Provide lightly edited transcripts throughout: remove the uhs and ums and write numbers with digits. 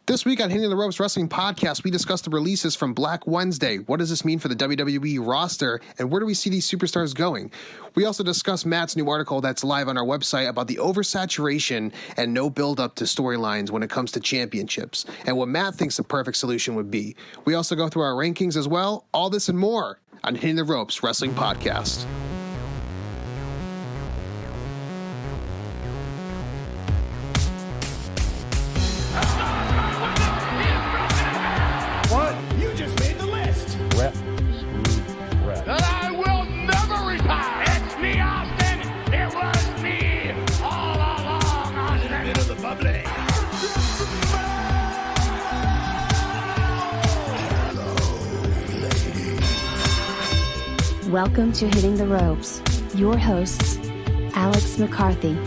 This week on Hitting the Ropes Wrestling Podcast, we discuss the releases from Black Wednesday. What does this mean for the WWE roster, and where do we see these superstars going? We also discuss Matt's new article that's live on our website about the oversaturation and no build-up to storylines when it comes to championships, and what Matt thinks the perfect solution would be. We also go through our rankings as well. All this and more on Hitting the Ropes Wrestling Podcast. What? You just made the list. Rep. Rep. That I will never retire. It's me, Austin. It was me all along, Austin. Bit of the bubbly. Welcome to Hitting the Ropes. Your hosts, Alex McCarthy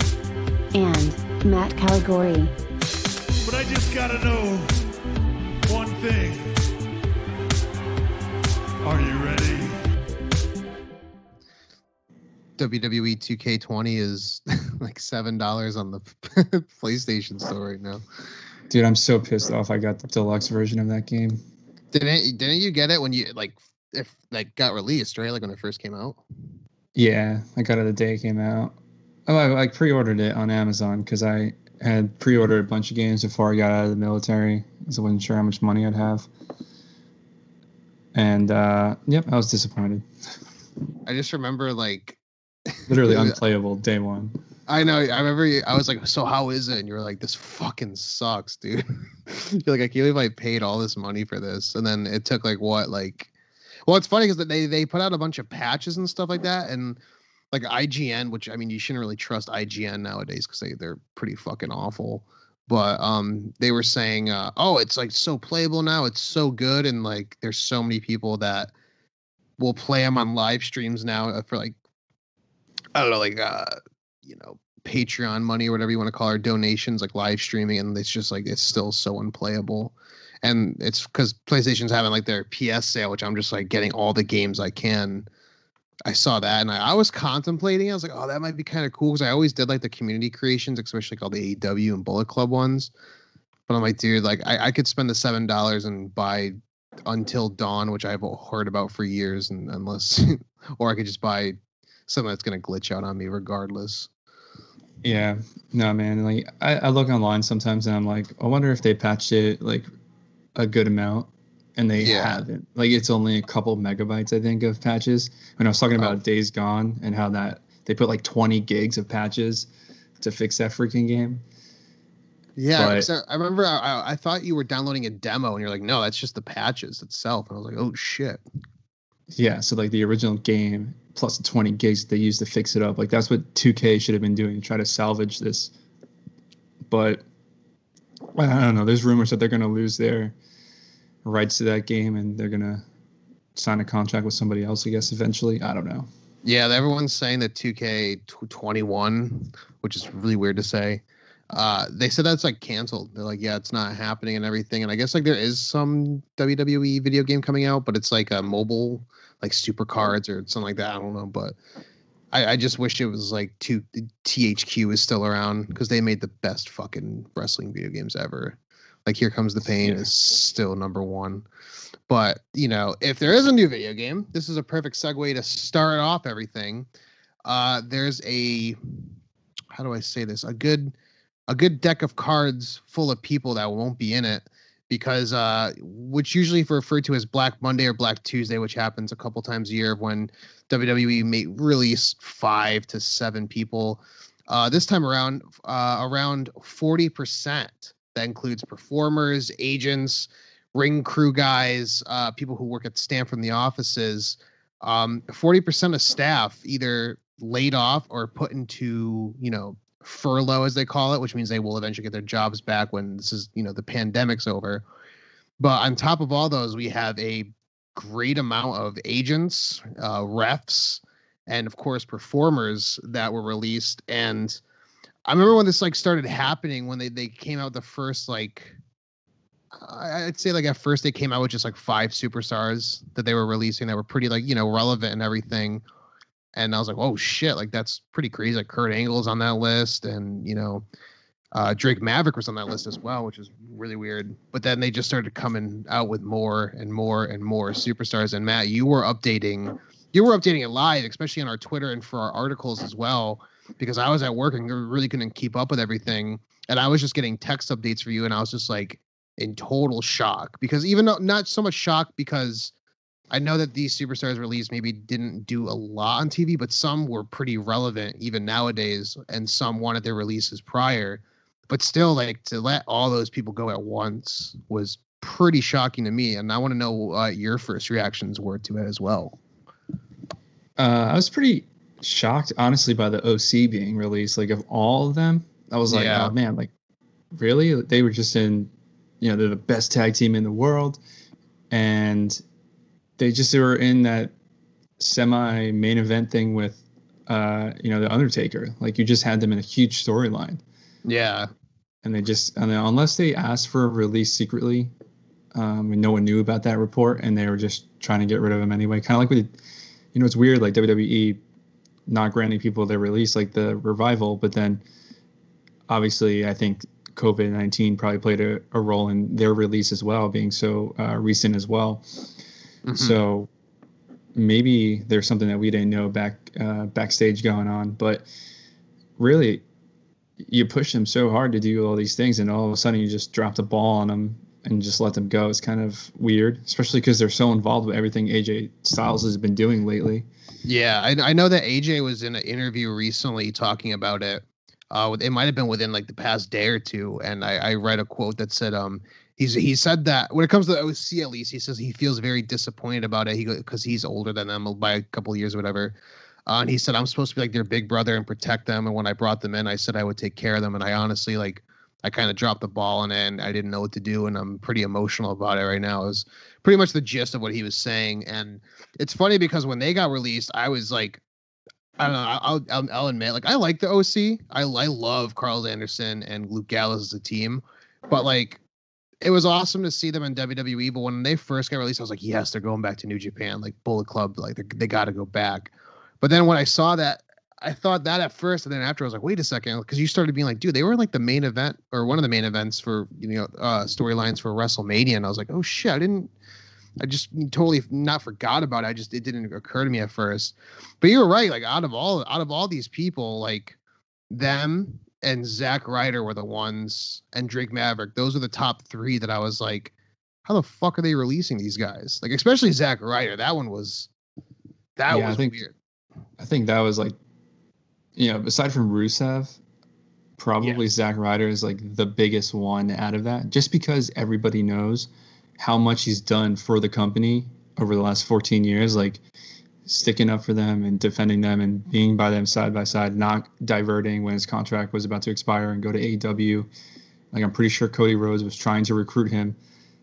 and Matt Caligori. But I just gotta know one thing. Are you ready? WWE 2K20 is like $7 on the PlayStation Store right now. Dude, I'm so pissed off I got the deluxe version of that game. Didn't you get it when you got released, right? Like when it first came out? Yeah, I got it the day it came out. Oh, I pre-ordered it on Amazon because I had pre-ordered a bunch of games before I got out of the military because I wasn't sure how much money I'd have. And, yep, I was disappointed. I just remember, like... Literally unplayable day one. I know. I remember I was like, so how is it? And you were like, this fucking sucks, dude. You're like, I can't believe I paid all this money for this. And then it took, well, it's funny because they put out a bunch of patches and stuff like that. And, like, IGN, which, I mean, you shouldn't really trust IGN nowadays because they're pretty fucking awful. But they were saying, it's like so playable now. It's so good. And like, there's so many people that will play them on live streams now for like, I don't know, Patreon money or whatever you want to call it, or donations, like live streaming. And it's just like, it's still so unplayable. And it's because PlayStation's having like their PS sale, which I'm just like getting all the games I can. I saw that and I was contemplating. I was like, oh, that might be kind of cool because I always did like the community creations, especially like all the AEW and Bullet Club ones. But I'm like, dude, like I could spend the $7 and buy Until Dawn, which I've heard about for years, and unless, or I could just buy something that's gonna glitch out on me regardless. Yeah, no, man. Like I look online sometimes and I'm like, I wonder if they patched it like a good amount. And they haven't. Like, it's only a couple megabytes, I think, of patches. When I was talking about Days Gone and how that they put like 20 gigs of patches to fix that freaking game. Yeah, so I remember I thought you were downloading a demo, and you're like, no, that's just the patches itself. And I was like, oh shit. Yeah, so like the original game plus the 20 gigs that they used to fix it up. Like that's what 2K should have been doing to try to salvage this. But I don't know. There's rumors that they're going to lose their rights to that game and they're gonna sign a contract with somebody else, I guess, eventually. I don't know. Yeah, everyone's saying that 2K21, which is really weird to say, they said that's like canceled. They're like, yeah, it's not happening and everything. And I guess like there is some WWE video game coming out, but it's like a mobile, like Super Cards or something like that. I don't know, but I just wish it was like THQ is still around because they made the best fucking wrestling video games ever. Like Here Comes the Pain is still number one. But, if there is a new video game, this is a perfect segue to start off everything. There's how do I say this? A good deck of cards full of people that won't be in it because which usually referred to as Black Monday or Black Tuesday, which happens a couple times a year when WWE may release 5 to 7 people. This time around 40%. That includes performers, agents, ring crew guys, people who work at Stanford in the offices. 40% of staff either laid off or put into, furlough, as they call it, which means they will eventually get their jobs back when this is, the pandemic's over. But on top of all those, we have a great amount of agents, refs, and of course performers that were released. And I remember when this started happening, when they came out the first, I'd say at first they came out with just 5 superstars that they were releasing that were pretty relevant and everything. And I was like, oh shit, that's pretty crazy. Kurt Angle's on that list. And, Drake Maverick was on that list as well, which is really weird. But then they just started coming out with more and more and more superstars. And Matt, you were updating it live, especially on our Twitter and for our articles as well, because I was at work and really couldn't keep up with everything. And I was just getting text updates for you, and I was just like in total shock, because even though not so much shock because I know that these superstars released maybe didn't do a lot on TV, but some were pretty relevant even nowadays, and some wanted their releases prior. But still, like, to let all those people go at once was pretty shocking to me. And I want to know what your first reactions were to it as well. I was pretty shocked, honestly, by the OC being released. Like, of all of them, I was like, oh, man, like, really? They were just in, they're the best tag team in the world. And they were in that semi-main event thing with, The Undertaker. Like, you just had them in a huge storyline. Yeah. And unless they asked for a release secretly, and no one knew about that report, and they were just trying to get rid of them anyway. Kind of like with, it's weird, like WWE not granting people their release, like the Revival, but then obviously I think COVID-19 probably played a role in their release as well, being so recent as well. Mm-hmm. So maybe there's something that we didn't know backstage going on, but really, you push them so hard to do all these things, and all of a sudden you just drop the ball on them and just let them go. It's kind of weird, especially because they're so involved with everything AJ Styles has been doing lately. Yeah, I know that AJ was in an interview recently talking about it. It might have been within like the past day or two, and I read a quote that said he said that when it comes to the OC, at least, he says he feels very disappointed about it because he's older than them by a couple of years or whatever. And he said, I'm supposed to be like their big brother and protect them. And when I brought them in, I said I would take care of them. And I honestly, I kind of dropped the ball on it, and I didn't know what to do. And I'm pretty emotional about it right now. It was pretty much the gist of what he was saying. And it's funny because when they got released, I was like, I don't know, I'll admit, like, I like the OC. I love Carl Anderson and Luke Gallows as a team. But, like, it was awesome to see them in WWE. But when they first got released, I was like, yes, they're going back to New Japan. Like, Bullet Club, like, they got to go back. But then when I saw that, I thought that at first, and then after I was like, wait a second, because you started being like, dude, they were like the main event or one of the main events for, storylines for WrestleMania. And I was like, oh shit, I just totally not forgot about it. It didn't occur to me at first. But you were right. Like out of all these people, like them and Zack Ryder were the ones, and Drake Maverick, those are the top three that I was like, how the fuck are they releasing these guys? Like, especially Zack Ryder. That was weird. I think that was like, aside from Rusev, probably Zack Ryder is like the biggest one out of that, just because everybody knows how much he's done for the company over the last 14 years, like sticking up for them and defending them and being by them side by side, not diverting when his contract was about to expire and go to AEW. Like, I'm pretty sure Cody Rhodes was trying to recruit him.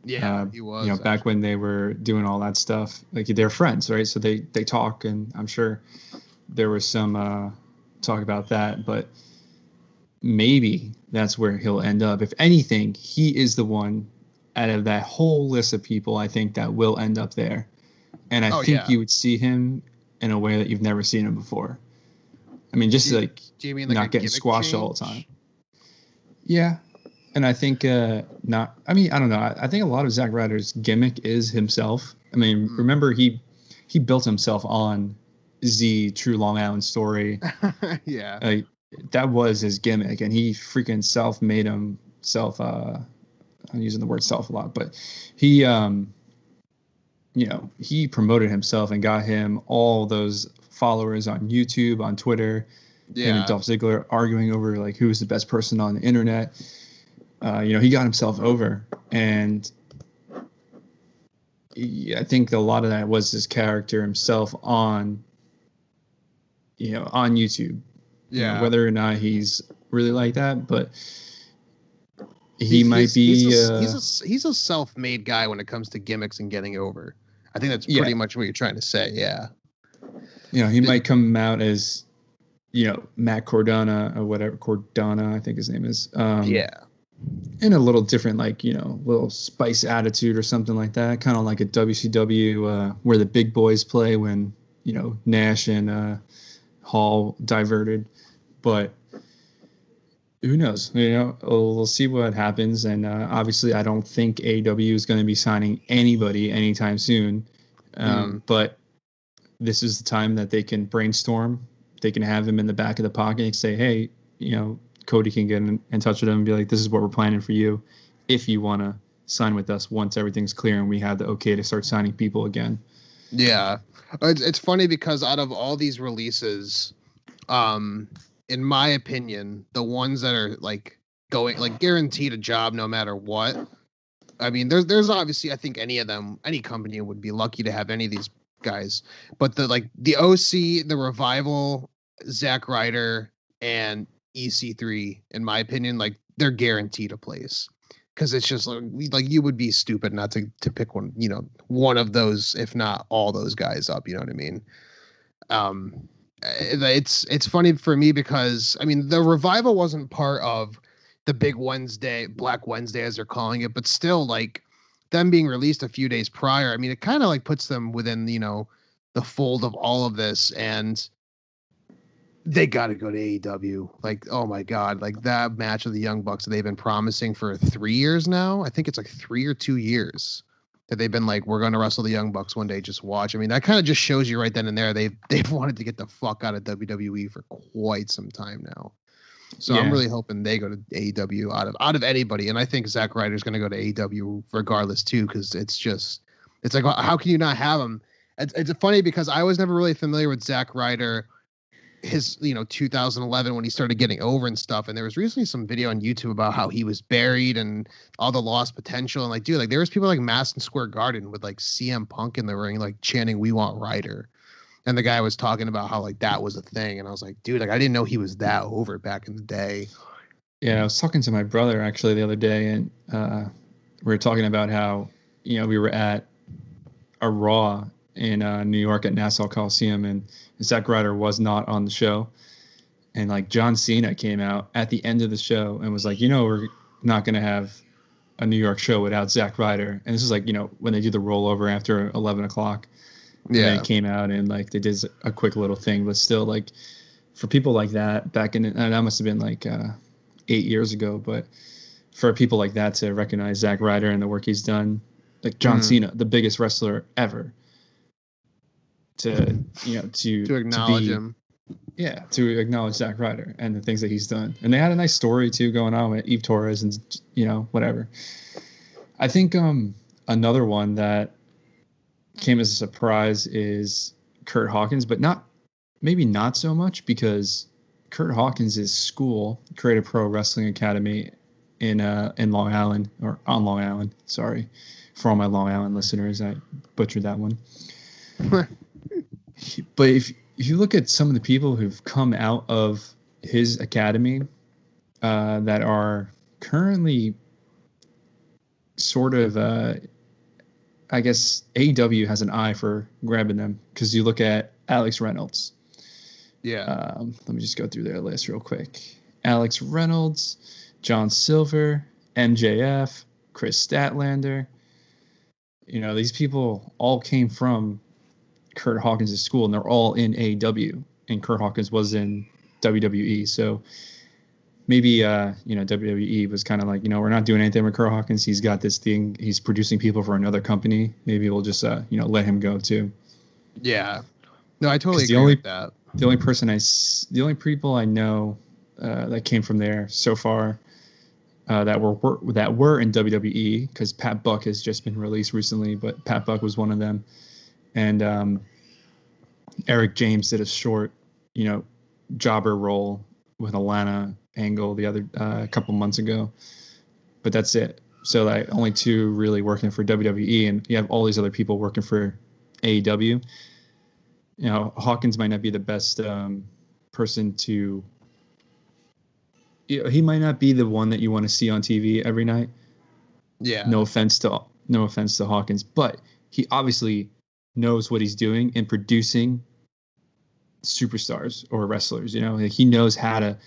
Yeah, he was. Back when they were doing all that stuff, like they're friends, right? So they talk, and I'm sure there was some talk about that, but maybe that's where he'll end up. If anything, he is the one out of that whole list of people, I think, that will end up there. And I think you would see him in a way that you've never seen him before. I mean, just do you mean not getting squashed all the time. Yeah. And I think I don't know. I think a lot of Zack Ryder's gimmick is himself. I mean, remember he built himself on Z True Long Island Story. Yeah. That was his gimmick, and he freaking self-made himself. I'm using the word self a lot, but he he promoted himself and got him all those followers on YouTube, on Twitter. Yeah. Him and Dolph Ziggler arguing over like who's the best person on the internet. He got himself over, and I think a lot of that was his character himself on YouTube. Yeah. Whether or not he's really like that, but he's a self-made guy when it comes to gimmicks and getting over. I think that's pretty much what you're trying to say. Yeah. He might come out as, Matt Cardona or whatever, Cardona, I think his name is. In a little different, little spice attitude or something like that. Kind of like a WCW where the big boys play when, Nash and Hall diverted. But Who knows? We'll see what happens. And obviously, I don't think AEW is going to be signing anybody anytime soon. But this is the time that they can brainstorm. They can have him in the back of the pocket and say, hey, Cody can get in touch with him and be like, this is what we're planning for you if you want to sign with us once everything's clear and we have the okay to start signing people again. Yeah. It's funny because out of all these releases, in my opinion, the ones that are like going like guaranteed a job no matter what. I mean, there's obviously, I think any company would be lucky to have any of these guys, but the OC, the Revival, Zack Ryder, and EC3, in my opinion, like they're guaranteed a place. Because it's just like you would be stupid not to pick one of those, if not all those guys up. You know what I mean? It's funny for me because I mean the Revival wasn't part of the big Black Wednesday as they're calling it, but still like them being released a few days prior. I mean it kind of like puts them within the fold of all of this, and they got to go to AEW. Like, oh my God, like that match of the Young Bucks that they've been promising for 3 years now. I think it's like 3 or 2 years that they've been like, we're going to wrestle the Young Bucks one day. Just watch. I mean, that kind of just shows you right then and there. They've wanted to get the fuck out of WWE for quite some time now. So yeah. I'm really hoping they go to AEW out of anybody. And I think Zack Ryder's going to go to AEW regardless too. Cause it's like, how can you not have him? It's funny because I was never really familiar with Zack Ryder, his 2011 when he started getting over and stuff, and there was recently some video on YouTube about how he was buried and all the lost potential, and like dude, like there was people like Madison Square Garden with like CM Punk in the ring like chanting "We want Ryder," and the guy was talking about how like that was a thing, and I was like, dude, like I didn't know he was that over back in the day. Yeah, I was talking to my brother actually the other day, and we were talking about how we were at a Raw in New York at Nassau Coliseum, and Zack Ryder was not on the show. And like John Cena came out at the end of the show and was like, we're not going to have a New York show without Zack Ryder. And this is like, when they do the rollover after 11 o'clock. Yeah. And they came out and like they did a quick little thing, but still like for people like that back in, and that must have been like 8 years ago, but for people like that to recognize Zack Ryder and the work he's done, like John Cena, the biggest wrestler ever, to acknowledge him. Yeah, to acknowledge Zack Ryder and the things that he's done. And they had a nice story too going on with Eve Torres and whatever. I think another one that came as a surprise is Kurt Hawkins, but maybe not so much because Kurt Hawkins' school, Creative Pro Wrestling Academy in Long Island, or on Long Island, sorry. For all my Long Island listeners, I butchered that one. But if you look at some of the people who've come out of his academy that are currently sort of, I guess AEW has an eye for grabbing them, because you look at Alex Reynolds. Yeah. Let me just go through their list real quick. Alex Reynolds, John Silver, MJF, Chris Statlander. These people all came from Kurt Hawkins' school, and they're all in AEW, and Kurt Hawkins was in WWE. So maybe WWE was kind of like, we're not doing anything with Kurt Hawkins. He's got this thing. He's producing people for another company. Maybe we'll just let him go too. Yeah. No, I totally agree with that. The only people I know that came from there so far that were in WWE, because Pat Buck has just been released recently, but Pat Buck was one of them. And Eric James did a short, jobber role with Alana Angle the other couple months ago, but that's it. So like only two really working for WWE, and you have all these other people working for AEW. Hawkins might not be the best person to. He might not be the one that you want to see on TV every night. Yeah. No offense to Hawkins, but he obviously knows what he's doing in producing superstars or wrestlers. Like he knows how to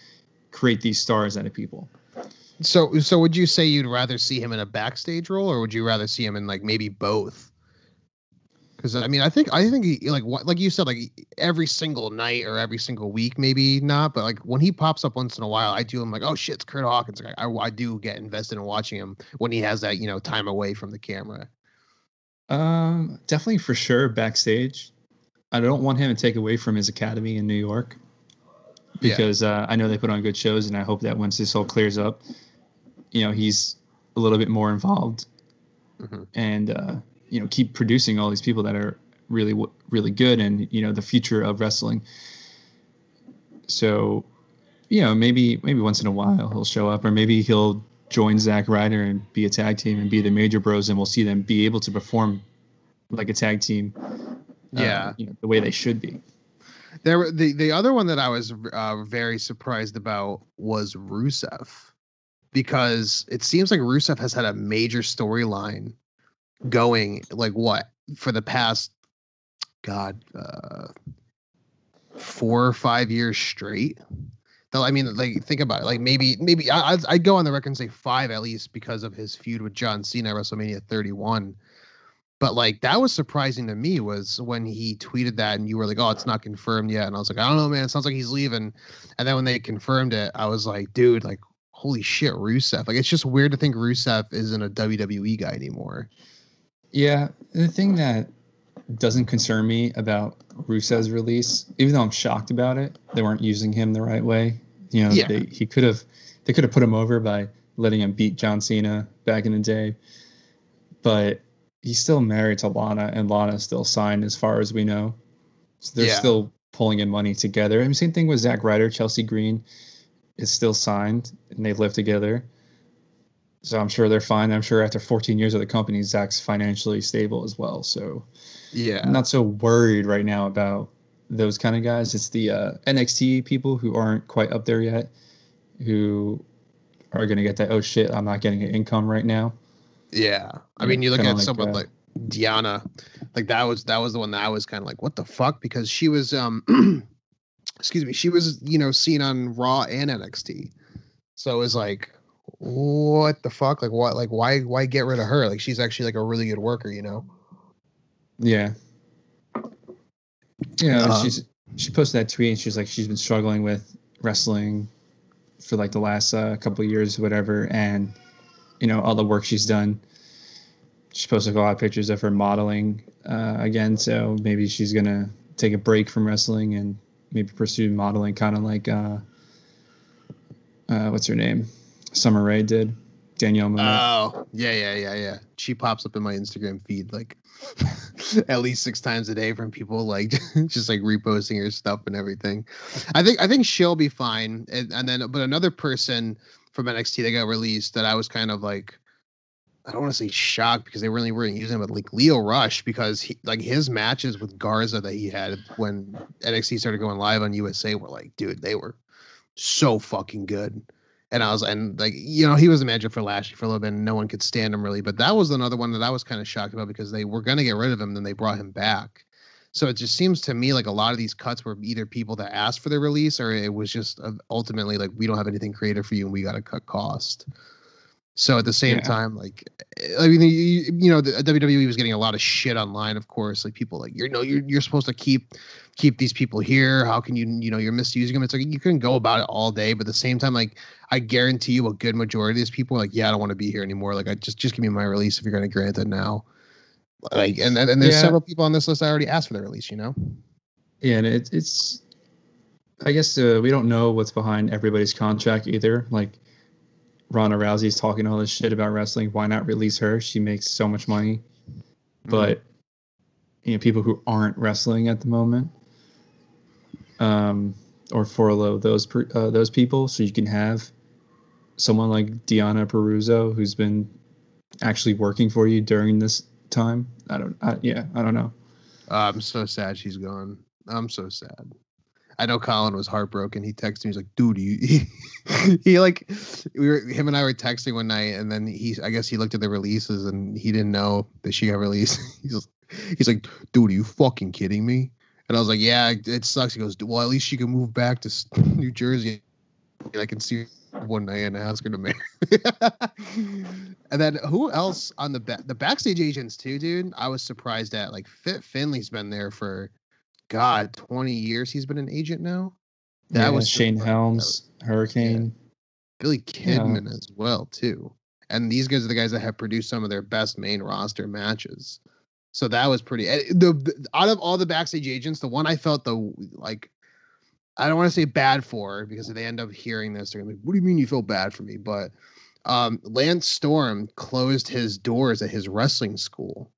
create these stars out of people. So would you say you'd rather see him in a backstage role, or would you rather see him in like maybe both? Because I mean, I think he, like you said, like every single night or every single week, maybe not, but like when he pops up once in a while, I'm like, oh shit, it's Kurt Hawkins. Like, I do get invested in watching him when he has that time away from the camera. Definitely for sure backstage. I don't want him to take away from his academy in New York because I know they put on good shows, and I hope that once this all clears up, he's a little bit more involved and keep producing all these people that are really, really good and, the future of wrestling. So, maybe once in a while he'll show up, or maybe he'll join Zack Ryder and be a tag team and be the Major Bros, and we'll see them be able to perform like a tag team. The way they should be. The other one that I was very surprised about was Rusev, because it seems like Rusev has had a major storyline going for the past 4 or 5 years straight. Though, I mean, like, think about it. Like, maybe I'd go on the record and say 5 at least, because of his feud with John Cena at WrestleMania 31. But like, that was surprising to me, was when he tweeted that and you were like, oh, it's not confirmed yet. And I was like, I don't know, man. It sounds like he's leaving. And then when they confirmed it, I was like, dude, like, holy shit, Rusev. Like, it's just weird to think Rusev isn't a WWE guy anymore. Yeah, the thing that doesn't concern me about Rusev's release, even though I'm shocked about it, they weren't using him the right way. They could have put him over by letting him beat John Cena back in the day. But he's still married to Lana, and Lana's still signed as far as we know. So they're still pulling in money together. And same thing with Zack Ryder. Chelsea Green is still signed, and they live together. So I'm sure they're fine. I'm sure after 14 years of the company, Zach's financially stable as well. So I'm not so worried right now about those kind of guys. It's the NXT people who aren't quite up there yet, who are going to get that, oh shit, I'm not getting an income right now. Yeah. I mean, you look at someone like Diana, like that was the one that I was kind of like, what the fuck? Because she was, excuse me, she was, seen on Raw and NXT. So it was like, what the fuck? Like, what? Like, why get rid of her? Like, she's actually like a really good worker, Yeah. She posted that tweet, and she's like, she's been struggling with wrestling for like the last couple of years, whatever, and all the work she's done. She posted a lot of pictures of her modeling again, so maybe she's gonna take a break from wrestling and maybe pursue modeling, kind of like what's her name? Summer Rae did. Danielle Monette. Oh, yeah. She pops up in my Instagram feed like at least 6 times a day from people like just like reposting her stuff and everything. I think she'll be fine. And then, but another person from NXT that got released that I was kind of like, I don't want to say shocked, because they really weren't using him, but like Leo Rush, because he, like, his matches with Garza that he had when NXT started going live on USA were like, dude, they were so fucking good. And he was the manager for Lashley for a little bit, and no one could stand him really. But that was another one that I was kind of shocked about, because they were going to get rid of him, then they brought him back. So it just seems to me like a lot of these cuts were either people that asked for their release, or it was just ultimately like, we don't have anything creative for you and we got to cut cost. So at the same time, like, I mean, the WWE was getting a lot of shit online, of course. Like, people like, you're supposed to keep these people here. How can you're misusing them? It's like, you can go about it all day, but at the same time, like, I guarantee you a good majority of these people are like, yeah, I don't want to be here anymore. Like, just give me my release if you're going to grant it now. Like, and there's several people on this list I already asked for their release, Yeah, and it's I guess we don't know what's behind everybody's contract either. Like, Ronda Rousey's talking all this shit about wrestling. Why not release her? She makes so much money. But people who aren't wrestling at the moment, or furlough those people, so you can have someone like Deonna Purrazzo, who's been actually working for you during this time. I don't know. I'm so sad she's gone. I'm so sad. I know Colin was heartbroken. He texted me. He's like, dude, he like, him and I were texting one night, and then I guess he looked at the releases and he didn't know that she got released. He's like, dude, are you fucking kidding me? And I was like, yeah, it sucks. He goes, well, at least she can move back to New Jersey. I can see one night and ask her to marry. And then who else on the backstage agents too, dude? I was surprised at like Fit Finley's been there for 20 years. He's been an agent now. That was Shane Helms, Hurricane, Billy Kidman as well too. And these guys are the guys that have produced some of their best main roster matches. So that was pretty. Out of all the backstage agents, the one I felt I don't want to say bad for, because if they end up hearing this, they're gonna be, what do you mean you feel bad for me? But Lance Storm closed his doors at his wrestling school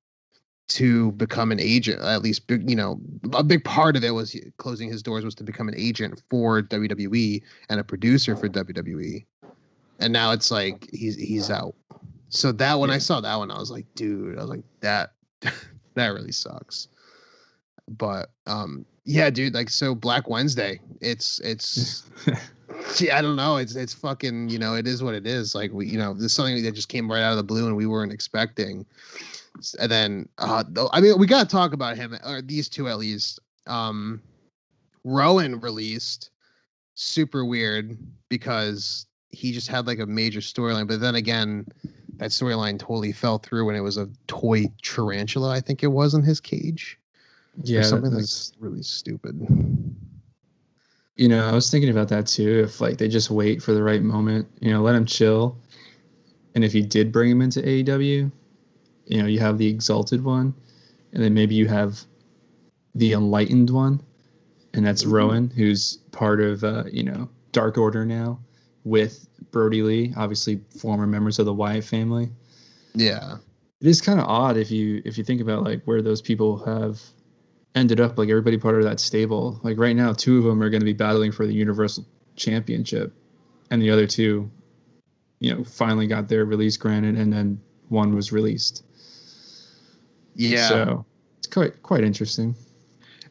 to become an agent. At least, a big part of it was closing his doors was to become an agent for WWE and a producer for WWE. And now it's like he's out. So that when I saw that one, I was like, dude, that really sucks. But yeah, dude, like, so Black Wednesday, it's I don't know, it's fucking, it is what it is. Like, we, there's something that just came right out of the blue and we weren't expecting. And then we gotta talk about him, or these two at least. Rowan released, super weird, because he just had like a major storyline, but then again, that storyline totally fell through when it was a toy tarantula, I think it was, in his cage. Yeah, something that's really stupid. I was thinking about that too. If like they just wait for the right moment, let him chill. And if you did bring him into AEW, you have the Exalted one, and then maybe you have the Enlightened one, and that's Rowan, who's part of Dark Order now, with Brody Lee, obviously former members of the Wyatt family. Yeah, it is kind of odd if you think about like where those people have ended up, like everybody part of that stable. Like right now, 2 of them are going to be battling for the Universal Championship, and the other 2, finally got their release granted, and then one was released. Yeah, so it's quite interesting.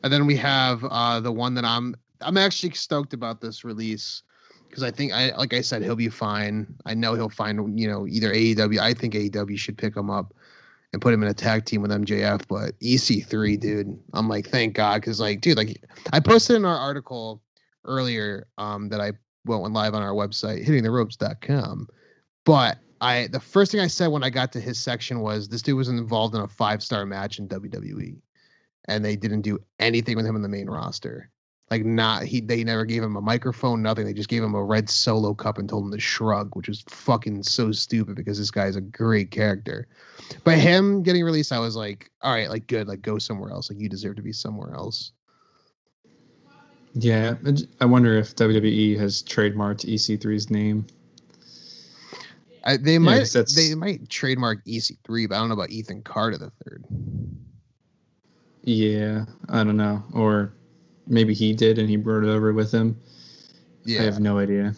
And then we have the one that I'm actually stoked about this release, because I think like I said, he'll be fine. I know he'll find either AEW. I think AEW should pick him up and put him in a tag team with MJF. But EC3, dude, I'm like, thank God, because like, dude, like I posted in our article earlier that I went live on our website, hittingtheropes.com. But the first thing I said when I got to his section was, this dude was involved in a 5-star match in WWE, and they didn't do anything with him in the main roster. Like, they never gave him a microphone, nothing. They just gave him a red Solo cup and told him to shrug, which was fucking so stupid, because this guy's a great character. But him getting released, I was like, all right, like, good, like, go somewhere else. Like, you deserve to be somewhere else. Yeah, I wonder if WWE has trademarked EC3's name. They might trademark EC3, but I don't know about Ethan Carter III. Yeah, I don't know. Or maybe he did and he brought it over with him. Yeah, I have no idea.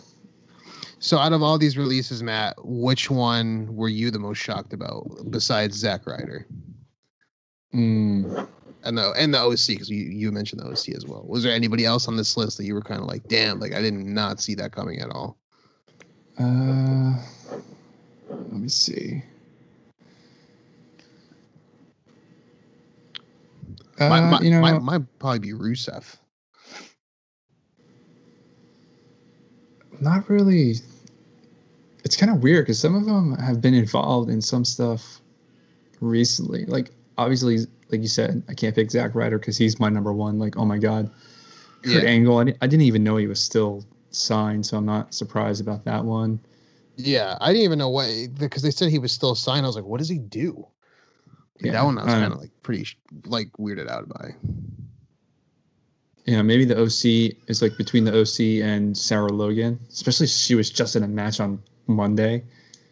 So out of all these releases, Matt, which one were you the most shocked about besides Zack Ryder? And the OC, because you mentioned the OC as well. Was there anybody else on this list that you were kind of like, damn, like I did not see that coming at all? Let me see. Might probably be Rusev. Not really. It's kind of weird because some of them have been involved in some stuff recently. Like, obviously, like you said, I can't pick Zack Ryder because he's my number one. Like, oh my God. Kurt Angle, I didn't even know he was still signed, so I'm not surprised about that one. Yeah, I didn't even know what, because they said he was still signed. I was like, what does he do? Yeah, that one I was kind of like pretty like weirded out by. Yeah, maybe the OC is like between the OC and Sarah Logan, especially she was just in a match on Monday.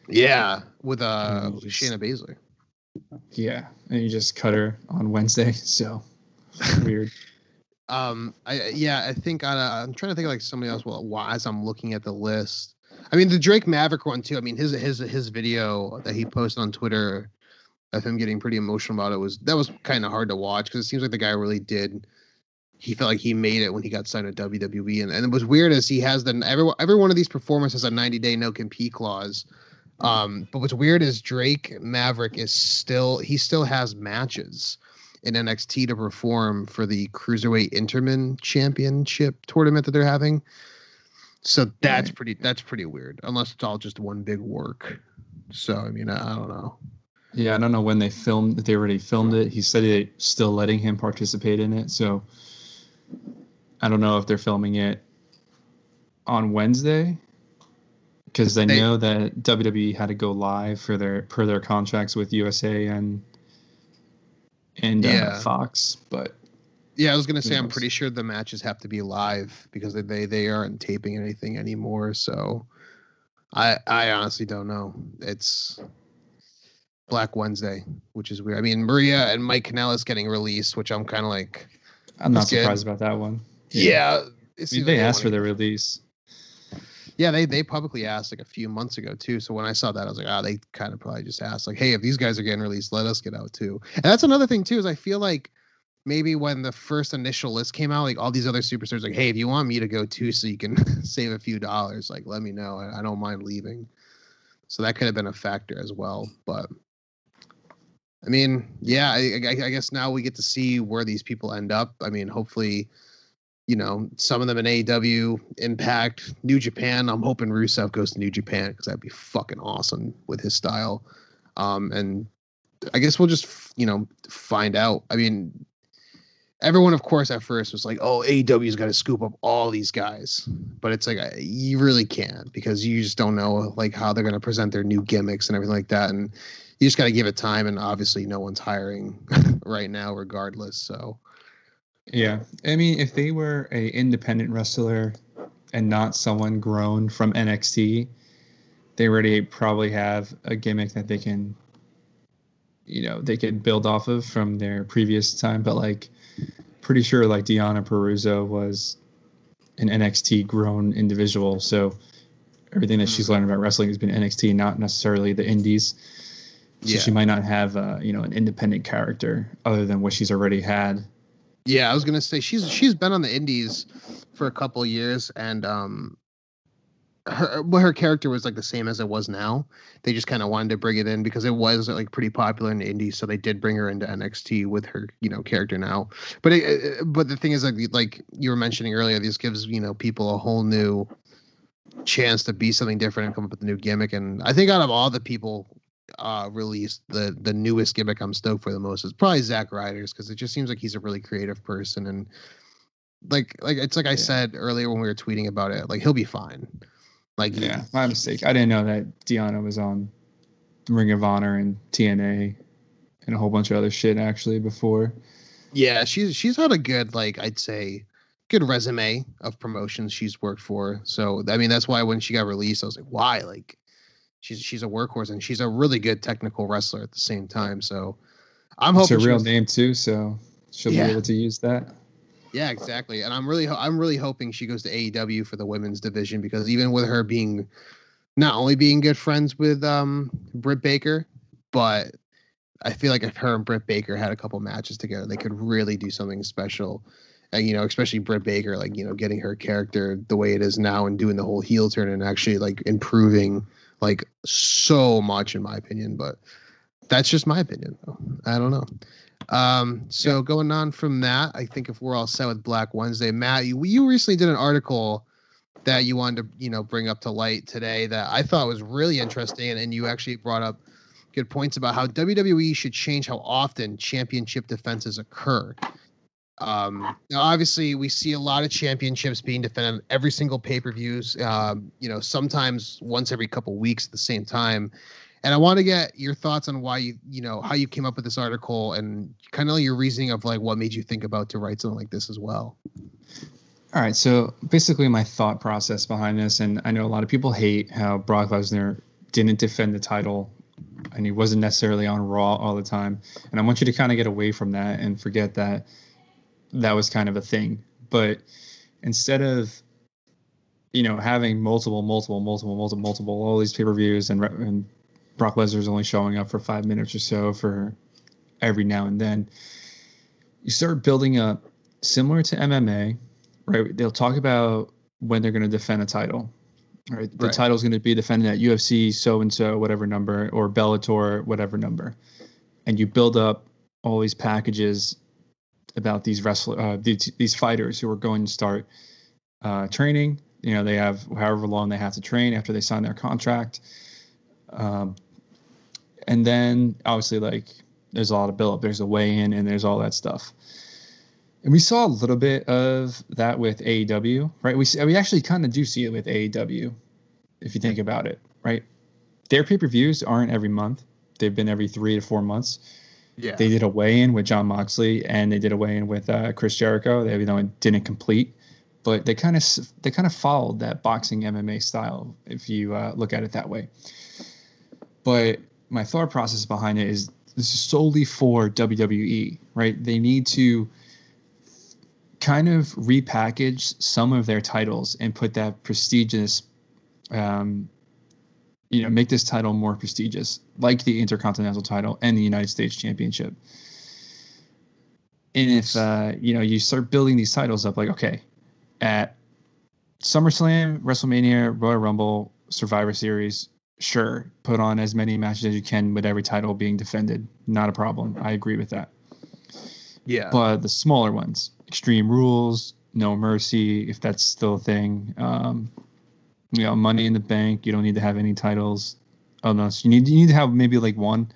Yeah, with Shayna Baszler. Yeah, and you just cut her on Wednesday, so weird. I think I'm trying to think of like somebody else. Well, as I'm looking at the list, I mean the Drake Maverick one too. I mean his video that he posted on Twitter of him getting pretty emotional about it was kind of hard to watch, because it seems like the guy really did. He felt like he made it when he got signed to WWE, and it was weird as he has every one of these performers has a 90-day no compete clause. But what's weird is Drake Maverick still has matches in NXT to perform for the Cruiserweight Interman Championship tournament that they're having. So that's pretty weird, unless it's all just one big work. So I mean, I don't know. Yeah, I don't know when they filmed. They already filmed it. He said they're still letting him participate in it. So I don't know if they're filming it on Wednesday, because I know that WWE had to go live for their contracts with USA and Fox. But yeah, I was gonna say I'm pretty sure the matches have to be live because they aren't taping anything anymore. So I honestly don't know. It's Black Wednesday, which is weird. I mean, Maria and Mike Kanellis getting released, which I'm kind of like. I'm not surprised about that one. Yeah, they asked for their release. Yeah, they publicly asked like a few months ago too. So when I saw that, I was like, they kind of probably just asked like, hey, if these guys are getting released, let us get out too. And that's another thing too, is I feel like maybe when the first initial list came out, like all these other superstars, like, hey, if you want me to go too, so you can save a few dollars, like let me know. I don't mind leaving. So that could have been a factor as well. But I mean, yeah, I guess now we get to see where these people end up. I mean, hopefully, some of them in AEW, Impact, New Japan. I'm hoping Rusev goes to New Japan because that'd be fucking awesome with his style. And I guess we'll just, find out. I mean, everyone, of course, at first was like, oh, AEW's got to scoop up all these guys. But it's like, you really can't, because you just don't know like how they're going to present their new gimmicks and everything like that. And you just got to give it time. And obviously no one's hiring right now regardless. So. Yeah. I mean, if they were a independent wrestler and not someone grown from NXT, they already probably have a gimmick that they can, they can build off of from their previous time. But like, pretty sure like Deonna Purrazzo was an NXT grown individual. So everything that she's learned about wrestling has been NXT, not necessarily the indies. So she might not have, an independent character other than what she's already had. Yeah, I was gonna say she's been on the indies for a couple of years, and her character was like the same as it was now. They just kind of wanted to bring it in because it was like pretty popular in the indies, so they did bring her into NXT with her character now. But but the thing is, like you were mentioning earlier, this gives people a whole new chance to be something different and come up with a new gimmick. And I think out of all the people released, the newest gimmick I'm stoked for the most is probably Zack Ryder's, because it just seems like he's a really creative person, and like it's like I said earlier when we were tweeting about it, like he'll be fine. Like my mistake. I didn't know that Deonna was on Ring of Honor and TNA and a whole bunch of other shit actually before. Yeah, she's had a good, like, I'd say good resume of promotions she's worked for. So I mean that's why when she got released, I was like, why? Like she's a workhorse, and she's a really good technical wrestler at the same time. So I'm hoping it's her real name too, so she'll be able to use that. Yeah, exactly. And I'm really hoping she goes to AEW for the women's division, because even with her being not only being good friends with Britt Baker, but I feel like if her and Britt Baker had a couple matches together, they could really do something special. And, especially Britt Baker, like, getting her character the way it is now and doing the whole heel turn and actually like improving like so much, in my opinion. But that's just my opinion, though. I don't know. So going on from that, I think if we're all set with Black Wednesday, Matt, you recently did an article that you wanted to, bring up to light today that I thought was really interesting. And you actually brought up good points about how WWE should change how often championship defenses occur. Now, obviously, we see a lot of championships being defended on every single pay-per-views, sometimes once every couple weeks at the same time. And I want to get your thoughts on why how you came up with this article and kind of your reasoning of like what made you think about to write something like this as well. All right. So basically my thought process behind this, and I know a lot of people hate how Brock Lesnar didn't defend the title and he wasn't necessarily on Raw all the time. And I want you to kind of get away from that and forget that that was kind of a thing. But instead of, having multiple, all these pay-per-views and Brock Lesnar's only showing up for 5 minutes or so for every now and then, you start building up similar to MMA, right? They'll talk about when they're going to defend a title, right? The title's going to be defended at UFC so-and-so, whatever number, or Bellator, whatever number. And you build up all these packages about these these fighters who are going to start training, they have however long they have to train after they sign their contract. And then obviously like there's a lot of build up. There's a weigh-in and there's all that stuff. And we saw a little bit of that with AEW, right? We actually kind of do see it with AEW, if you think about it, right? Their pay-per-views aren't every month. They've been every 3 to 4 months. Yeah. They did a weigh-in with Jon Moxley, and they did a weigh-in with Chris Jericho. They didn't complete, but they kind of followed that boxing MMA style, if you look at it that way. But my thought process behind it is this is solely for WWE, right? They need to kind of repackage some of their titles and put that prestigious, make this title more prestigious, like the Intercontinental title and the United States Championship. And if, you start building these titles up, like, okay, at SummerSlam, WrestleMania, Royal Rumble, Survivor Series, sure, put on as many matches as you can with every title being defended. Not a problem. I agree with that. Yeah. But the smaller ones, Extreme Rules, No Mercy, if that's still a thing, Money in the Bank, you don't need to have any titles. Unless you need to have maybe like one,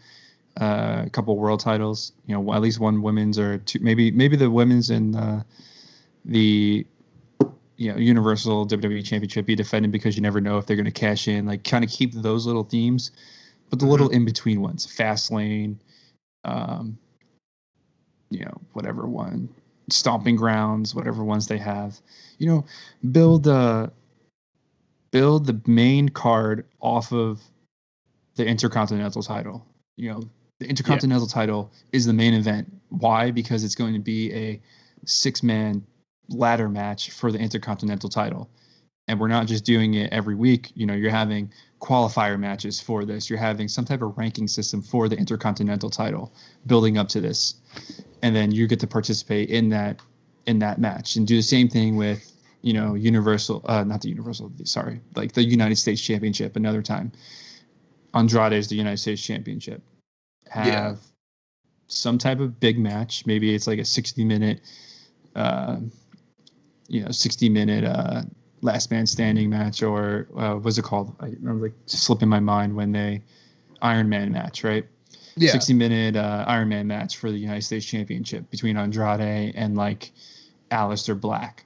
a couple world titles, at least one women's or two, maybe the women's and the Universal WWE Championship be defended because you never know if they're going to cash in. Like kind of keep those little themes, but the little in between ones, Fastlane, whatever one, Stomping Grounds, whatever ones they have, build the main card off of the Intercontinental title. The Intercontinental title is the main event. Why? Because it's going to be a 6-man ladder match for the Intercontinental title. And we're not just doing it every week. You're having qualifier matches for this. You're having some type of ranking system for the Intercontinental title building up to this. And then you get to participate in that match and do the same thing with, the United States Championship another time. Andrade is the United States Championship. Have some type of big match. Maybe it's like a 60-minute, 60-minute last man standing match, or what's it called? I remember slipping my mind when they Iron Man match, right? Yeah. 60-minute Iron Man match for the United States Championship between Andrade and like Aleister Black.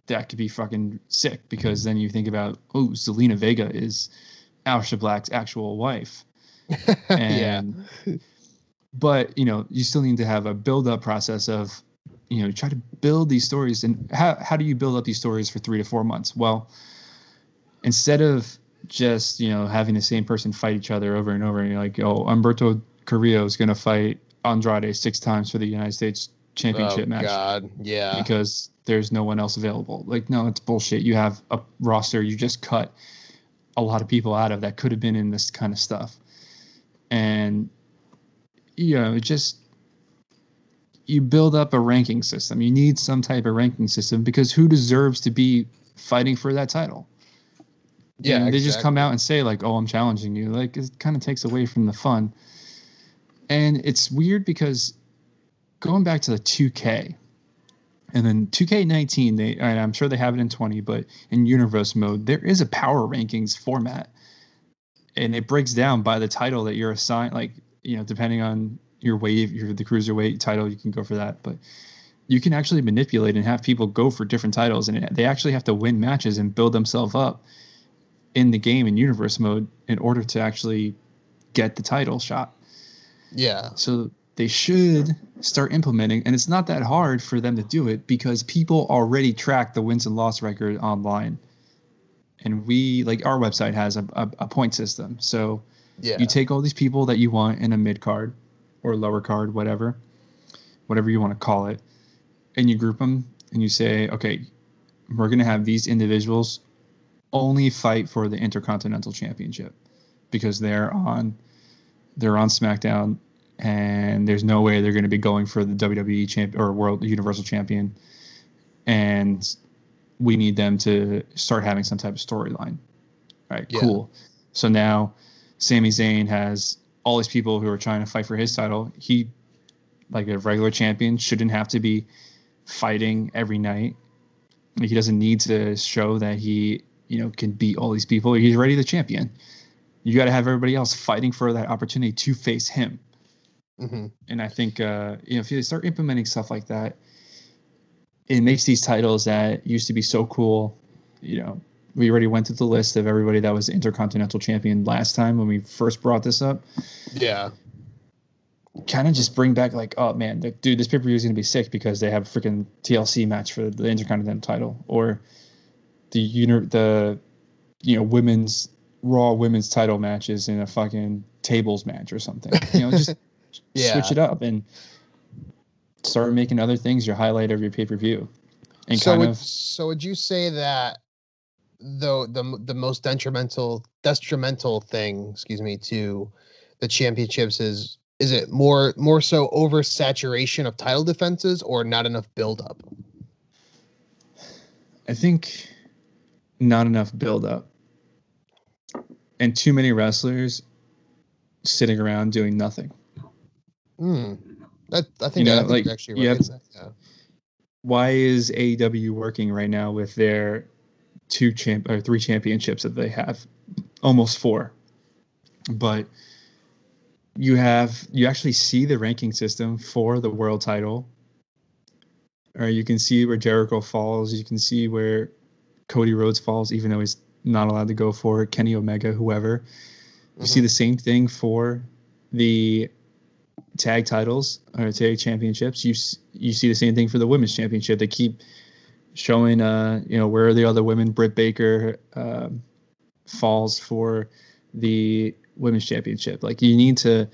That could be fucking sick, because then you think about, Zelina Vega is Aleister Black's actual wife. And but you still need to have a build-up process of try to build these stories. And how do you build up these stories for 3 to 4 months? Well, instead of just having the same person fight each other over and over, and you're like, Humberto Carrillo is going to fight Andrade 6 times for the United States Championship match. God, yeah. Because there's no one else available. Like, no, it's bullshit. You have a roster you just cut a lot of people out of that could have been in this kind of stuff. And you build up a ranking system. You need some type of ranking system, because who deserves to be fighting for that title? Yeah, and they just come out and say like, I'm challenging you. Like, it kind of takes away from the fun. And it's weird because going back to the 2K, and then 2K19, and I'm sure they have it in 20, but in universe mode, there is a power rankings format, and it breaks down by the title that you're assigned. Like, depending on your weight, if you're the cruiserweight title, you can go for that. But you can actually manipulate and have people go for different titles, and they actually have to win matches and build themselves up in the game in universe mode in order to actually get the title shot. Yeah. So they should start implementing, and it's not that hard for them to do it, because people already track the wins and loss record online. And our website has a point system. So you take all these people that you want in a mid card or lower card, whatever you want to call it, and you group them and you say, okay, we're going to have these individuals only fight for the Intercontinental Championship because they're on SmackDown, and there's no way they're going to be going for the WWE champion or World Universal Champion, and we need them to start having some type of storyline. All right, cool. So now Sami Zayn has all these people who are trying to fight for his title. He, like a regular champion, shouldn't have to be fighting every night He doesn't need to show that he, can beat all these people. He's already the champion. You got to have everybody else fighting for that opportunity to face him. Mm-hmm. And I think, if you start implementing stuff like that, it makes these titles that used to be so cool. We already went through the list of everybody that was Intercontinental Champion last time when we first brought this up. Yeah. Kind of just bring back like, oh man, dude, this pay-per-view is going to be sick because they have a freaking TLC match for the Intercontinental title, or the women's Raw women's title matches in a fucking tables match or something. Just switch it up and start making other things your highlight of your pay-per-view. And so would you say that the most detrimental thing, to the championships is it more so oversaturation of title defenses or not enough build-up? I think not enough build-up and too many wrestlers sitting around doing nothing. I think you're actually right. Yeah. Why is AEW working right now with their 3 championships that they have? Almost 4. But you actually see the ranking system for the world title. Or you can see where Jericho falls. You can see where Cody Rhodes falls, even though he's not allowed to go for it. Kenny Omega, whoever. You see the same thing for the tag titles or tag championships. You see the same thing for the women's championship. They keep showing, where are the other women? Britt Baker falls for the women's championship. Like, you need to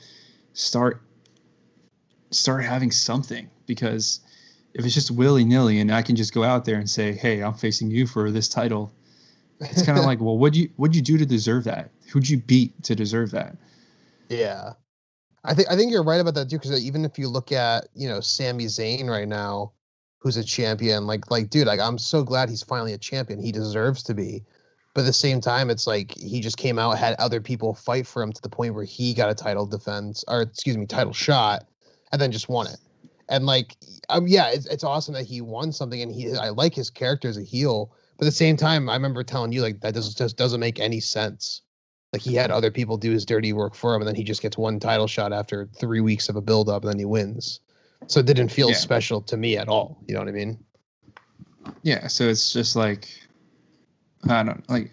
start having something, because if it's just willy-nilly and I can just go out there and say, hey, I'm facing you for this title, it's kind of like, well, what'd you do to deserve that? Who'd you beat to deserve that? Yeah. I think you're right about that too, because even if you look at, Sami Zayn right now, who's a champion, like dude, like, I'm so glad he's finally a champion. He deserves to be. But at the same time, it's like he just came out, had other people fight for him to the point where he got a title shot, and then just won it. And it's awesome that he won something, and I like his character as a heel. But at the same time, I remember telling you, like, that just doesn't make any sense. Like, he had other people do his dirty work for him, and then he just gets one title shot after 3 weeks of a build-up, and then he wins. So it didn't feel special to me at all. You know what I mean? Yeah, so it's just like, I don't know, like,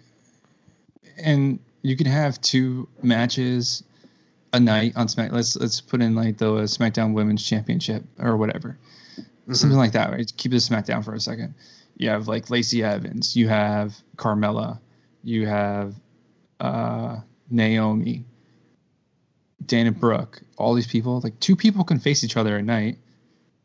and you can have 2 matches a night on Smack. Let's put in like the SmackDown Women's Championship or whatever, something like that. Right? Keep this SmackDown for a second. You have like Lacey Evans, you have Carmella, you have Naomi, Dana Brooke. All these people, like 2 people can face each other at night,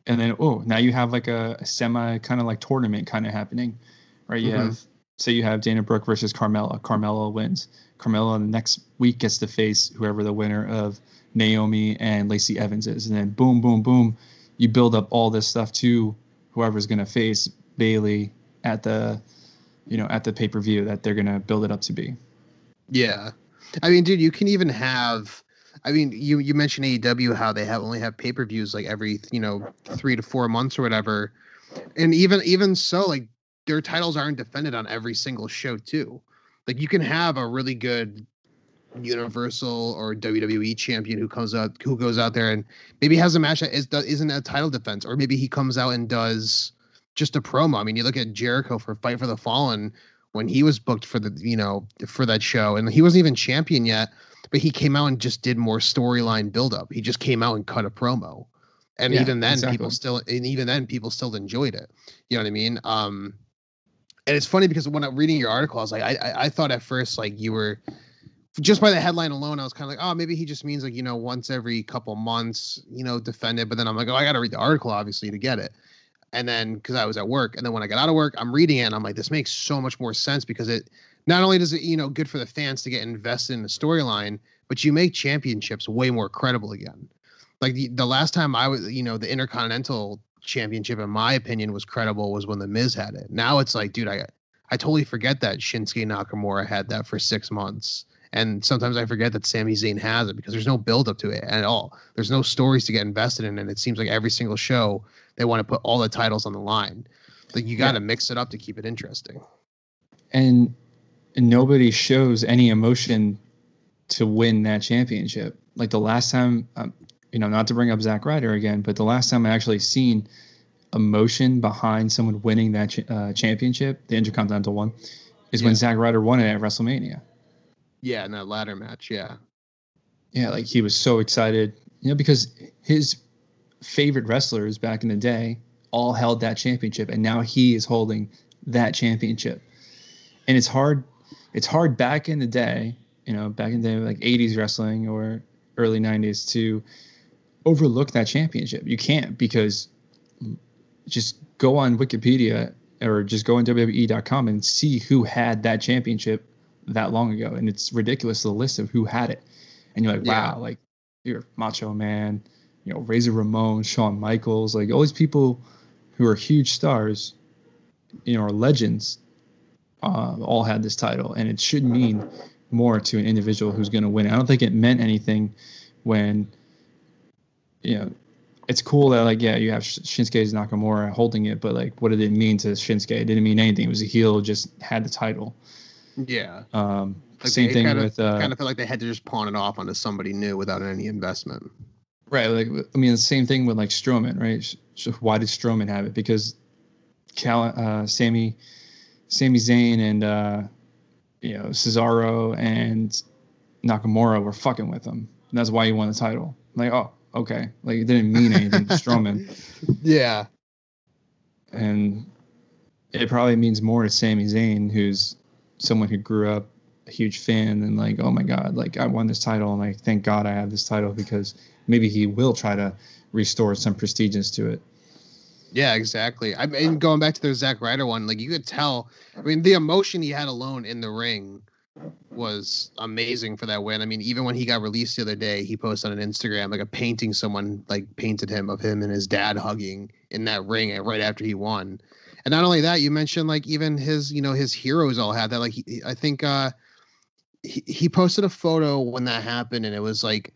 and then now you have like a semi kind of like tournament kind of happening, right? You have. Say you have Dana Brooke versus Carmella. Carmella wins. Carmella the next week gets to face whoever the winner of Naomi and Lacey Evans is. And then boom, boom, boom, you build up all this stuff to whoever's going to face Bayley at the pay-per-view that they're going to build it up to be. Yeah. I mean, dude, you can even have, you mentioned AEW, how they only have pay-per-views like every, 3 to 4 months or whatever. And even so, like, their titles aren't defended on every single show too. Like, you can have a really good Universal or WWE champion who goes out there and maybe has a match that isn't a title defense, or maybe he comes out and does just a promo. I mean, you look at Jericho for Fight for the Fallen when he was booked for for that show, and he wasn't even champion yet, but he came out and just did more storyline buildup. He just came out and cut a promo. And even then people still enjoyed it. You know what I mean? And it's funny because when I'm reading your article, I was like, I thought at first, like, you were just by the headline alone, I was kind of like, oh, maybe he just means like, once every couple months, defend it. But then I'm like, oh, I got to read the article, obviously, to get it. And then because I was at work, and then when I got out of work, I'm reading it, and I'm like, this makes so much more sense, because it not only does it, good for the fans to get invested in the storyline, but you make championships way more credible again. Like the last time I was, the Intercontinental Championship, in my opinion, was credible was when The Miz had it. Now it's like, dude, I totally forget that Shinsuke Nakamura had that for 6 months. And sometimes I forget that Sami Zayn has it, because there's no build up to it at all. There's no stories to get invested in. And it seems like every single show they want to put all the titles on the line. Like you got to mix it up to keep it interesting. And nobody shows any emotion to win that championship. Like the last time, not to bring up Zack Ryder again, but the last time I actually seen emotion behind someone winning that championship, the Intercontinental one, is when Zack Ryder won it at WrestleMania. Yeah, in that ladder match, yeah. Yeah, like he was so excited, because his favorite wrestlers back in the day all held that championship, and now he is holding that championship. And it's hard back in the day, back in the day like 80s wrestling or early 90s to overlook that championship. You can't, because just go on Wikipedia or just go on WWE.com and see who had that championship that long ago. And it's ridiculous, the list of who had it. And you're like, wow, like you're Macho Man, Razor Ramon, Shawn Michaels, like all these people who are huge stars, are legends, all had this title. And it should mean more to an individual who's going to win. I don't think it meant anything when, it's cool that like, you have Shinsuke Nakamura holding it, but like, what did it mean to Shinsuke? It didn't mean anything. It was a heel, just had the title. Yeah. Like same thing with kind of felt like they had to just pawn it off onto somebody new without any investment. Right. Like, I mean, the same thing with like Strowman, right? So why did Strowman have it? Because Sami Zayn and Cesaro and Nakamura were fucking with him. And that's why he won the title. Like, oh, okay. Like, it didn't mean anything to Strowman. Yeah. And it probably means more to Sami Zayn, who's someone who grew up a huge fan and like, oh my God, like I won this title and like, thank God I have this title, because maybe he will try to restore some prestigious to it. Yeah, exactly. I mean, going back to the Zack Ryder one, like you could tell, I mean, the emotion he had alone in the ring was amazing for that win. I mean, even when he got released the other day, he posted on Instagram like a painting someone like painted him of him and his dad hugging in that ring right after he won. And not only that, you mentioned like even his, his heroes all had that. Like I think he posted a photo when that happened, and it was like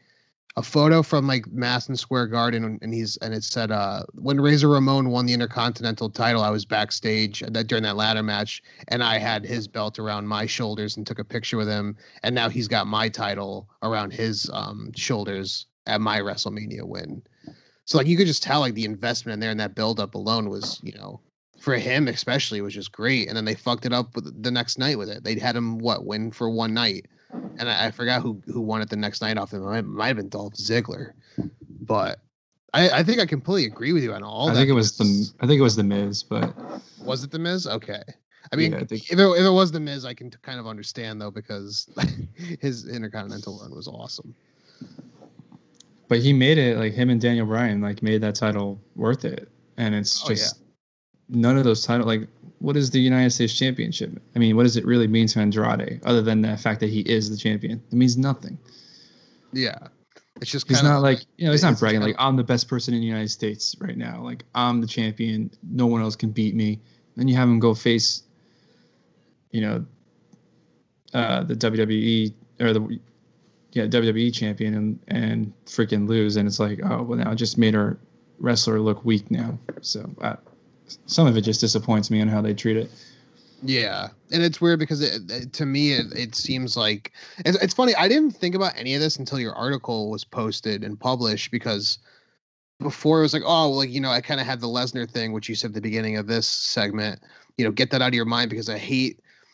a photo from like Madison Square Garden, and it said when Razor Ramon won the Intercontinental title, I was backstage during that ladder match, and I had his belt around my shoulders and took a picture with him, and now he's got my title around his shoulders at my WrestleMania win. So like you could just tell like the investment in there and that build up alone was, for him especially, was just great. And then they fucked it up with the next night with it. They had him win for one night, and I forgot who won it the next night off them. It might have been Dolph Ziggler, but I think I completely agree with you on all. I think it was the Miz, but was it the Miz? Okay. I mean, I think... if it was the Miz, I can kind of understand though, because his Intercontinental run was awesome. But he made it, like him and Daniel Bryan like made that title worth it, and it's just. None of those titles, like, what is the United States Championship? I mean, what does it really mean to Andrade, other than the fact that he is the champion? It means nothing. Yeah. It's just he's not like, he's not bragging, like, I'm the best person in the United States right now. Like, I'm the champion. No one else can beat me. Then you have him go face, the WWE, or WWE champion and freaking lose. And it's like, oh, well, now it just made our wrestler look weak now. So, some of it just disappoints me on how they treat it. Yeah, and it's weird because to me it seems like it's funny. I didn't think about any of this until your article was posted and published, because before it was like, oh, well, like, I kind of had the Lesnar thing, which you said at the beginning of this segment. Get that out of your mind, because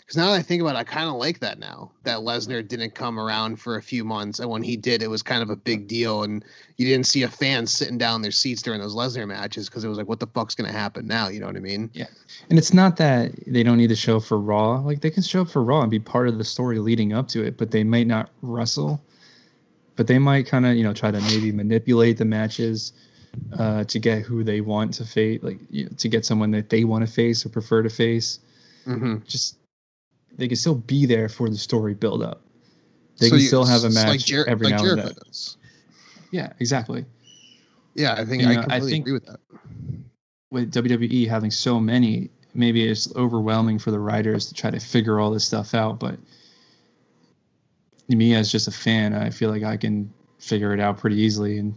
because now that I think about it, I kind of like that now, that Lesnar didn't come around for a few months. And when he did, it was kind of a big deal. And you didn't see a fan sitting down in their seats during those Lesnar matches, because it was like, what the fuck's going to happen now? You know what I mean? Yeah. And it's not that they don't need to show up for Raw. Like, they can show up for Raw and be part of the story leading up to it, but they might not wrestle. But they might kind of, try to maybe manipulate the matches to get who they want to face, like, to get someone that they want to face or prefer to face. Mm-hmm. Just... They can still be there for the story build up. They can still have a match every now and then. Does. Yeah, exactly. Yeah, I think I completely agree with that. With WWE having so many, maybe it's overwhelming for the writers to try to figure all this stuff out. But me, as just a fan, I feel like I can figure it out pretty easily and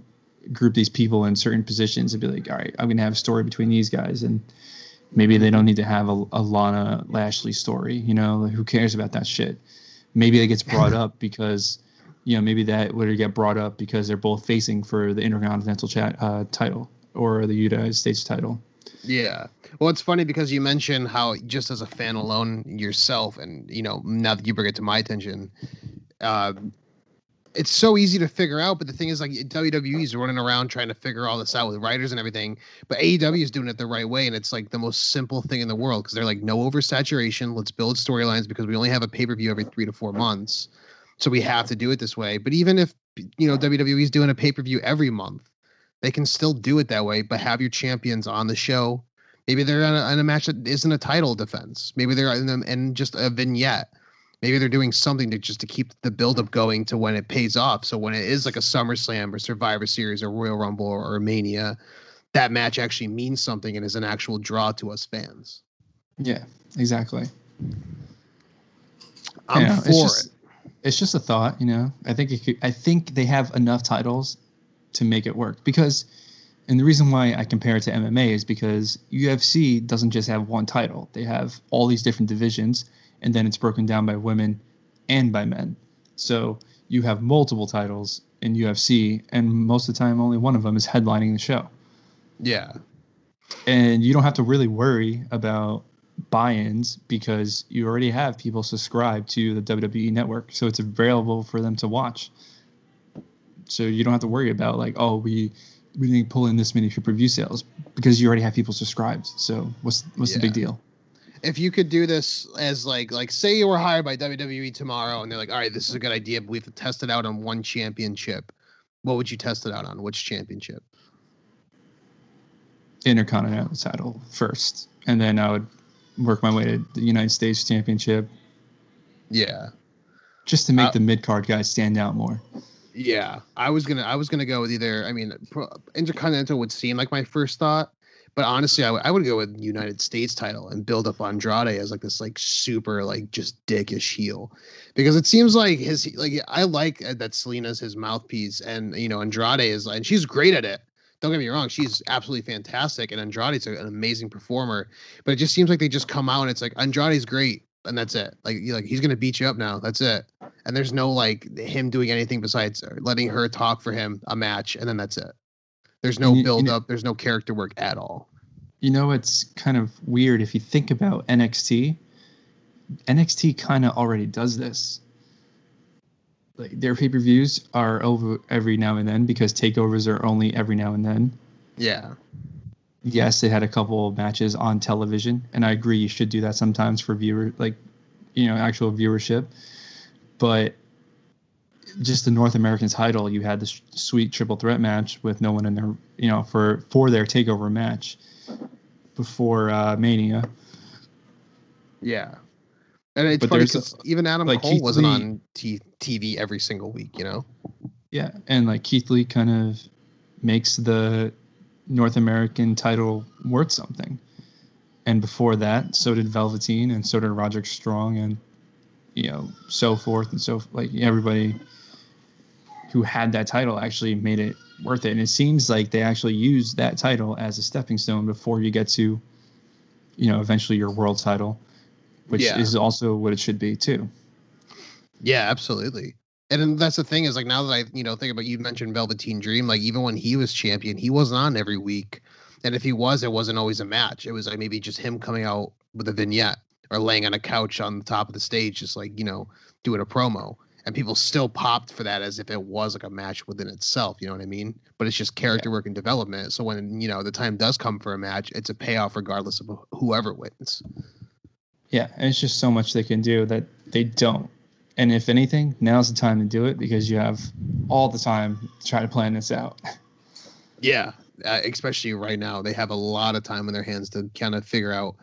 group these people in certain positions and be like, all right, I'm going to have a story between these guys. And Maybe they don't need to have a Lana Lashley story. You know, like, who cares about that shit? Maybe it gets brought up because, you know, maybe that would get brought up because they're both facing for the Intercontinental title or the United States title. Yeah. Well, it's funny because you mentioned how just as a fan alone yourself, and, you know, now that you bring it to my attention, it's so easy to figure out. But the thing is, like, WWE is running around trying to figure all this out with writers and everything. But AEW is doing it the right way. And it's like the most simple thing in the world because they're like, no oversaturation. Let's build storylines because we only have a pay-per-view every 3 to 4 months. So we have to do it this way. But even if, you know, WWE is doing a pay-per-view every month, they can still do it that way, but have your champions on the show. Maybe they're in a match that isn't a title defense. Maybe they're in just a vignette. Maybe they're doing something to keep the buildup going to when it pays off. So when it is like a SummerSlam or Survivor Series or Royal Rumble or Mania, that match actually means something and is an actual draw to us fans. Yeah, exactly. I'm for it. It's just a thought, you know. I think they have enough titles to make it work because, and the reason why I compare it to MMA is because UFC doesn't just have one title. They have all these different divisions, and then it's broken down by women and by men. So you have multiple titles in UFC, and most of the time only one of them is headlining the show. Yeah. And you don't have to really worry about buy-ins because you already have people subscribed to the WWE network, so it's available for them to watch. So you don't have to worry about like, oh, we didn't pull in this many pay-per-view sales because you already have people subscribed. So what's the big deal? If you could do this as like say you were hired by WWE tomorrow and they're like, all right, this is a good idea, but we have to test it out on one championship. What would you test it out on? Which championship? Intercontinental title first, and then I would work my way to the United States Championship. Yeah. Just to make the mid-card guys stand out more. Yeah, I was gonna go with either. I mean, Intercontinental would seem like my first thought, but honestly, I would go with United States title and build up Andrade as like this like super like just dickish heel, because it seems like I like that Selena's his mouthpiece, and you know Andrade is, and she's great at it. Don't get me wrong, she's absolutely fantastic, and Andrade's an amazing performer. But it just seems like they just come out and it's like Andrade's great, and that's it. Like he's gonna beat you up now. That's it. And there's no like him doing anything besides letting her talk for him a match, and then that's it. There's no build up. There's no character work at all. You know, it's kind of weird if you think about NXT. NXT kind of already does this. Like their pay-per-views are over every now and then because takeovers are only every now and then. Yeah. Yes, they had a couple of matches on television, and I agree you should do that sometimes for actual viewership. But just the North American title, you had this sweet triple threat match with no one in there, you know, for their takeover match before Mania. Yeah. And it's funny because even Adam Cole wasn't on TV every single week, you know? Yeah, and like Keith Lee kind of makes the North American title worth something. And before that, so did Velveteen and so did Roderick Strong and, you know, so forth and so like everybody who had that title actually made it worth it. And it seems like they actually use that title as a stepping stone before you get to, you know, eventually your world title, which is also what it should be too. Yeah, absolutely. And that's the thing is like now that I, you know, think about, you mentioned Velveteen Dream, like even when he was champion, he wasn't on every week. And if he was, it wasn't always a match. It was like maybe just him coming out with a vignette or laying on a couch on the top of the stage, just like, you know, doing a promo. And people still popped for that as if it was like a match within itself. You know what I mean? But it's just character work and development. So when, you know, the time does come for a match, it's a payoff regardless of whoever wins. Yeah. And it's just so much they can do that they don't. And if anything, now's the time to do it because you have all the time to try to plan this out. Yeah. Especially right now, they have a lot of time in their hands to kind of figure out.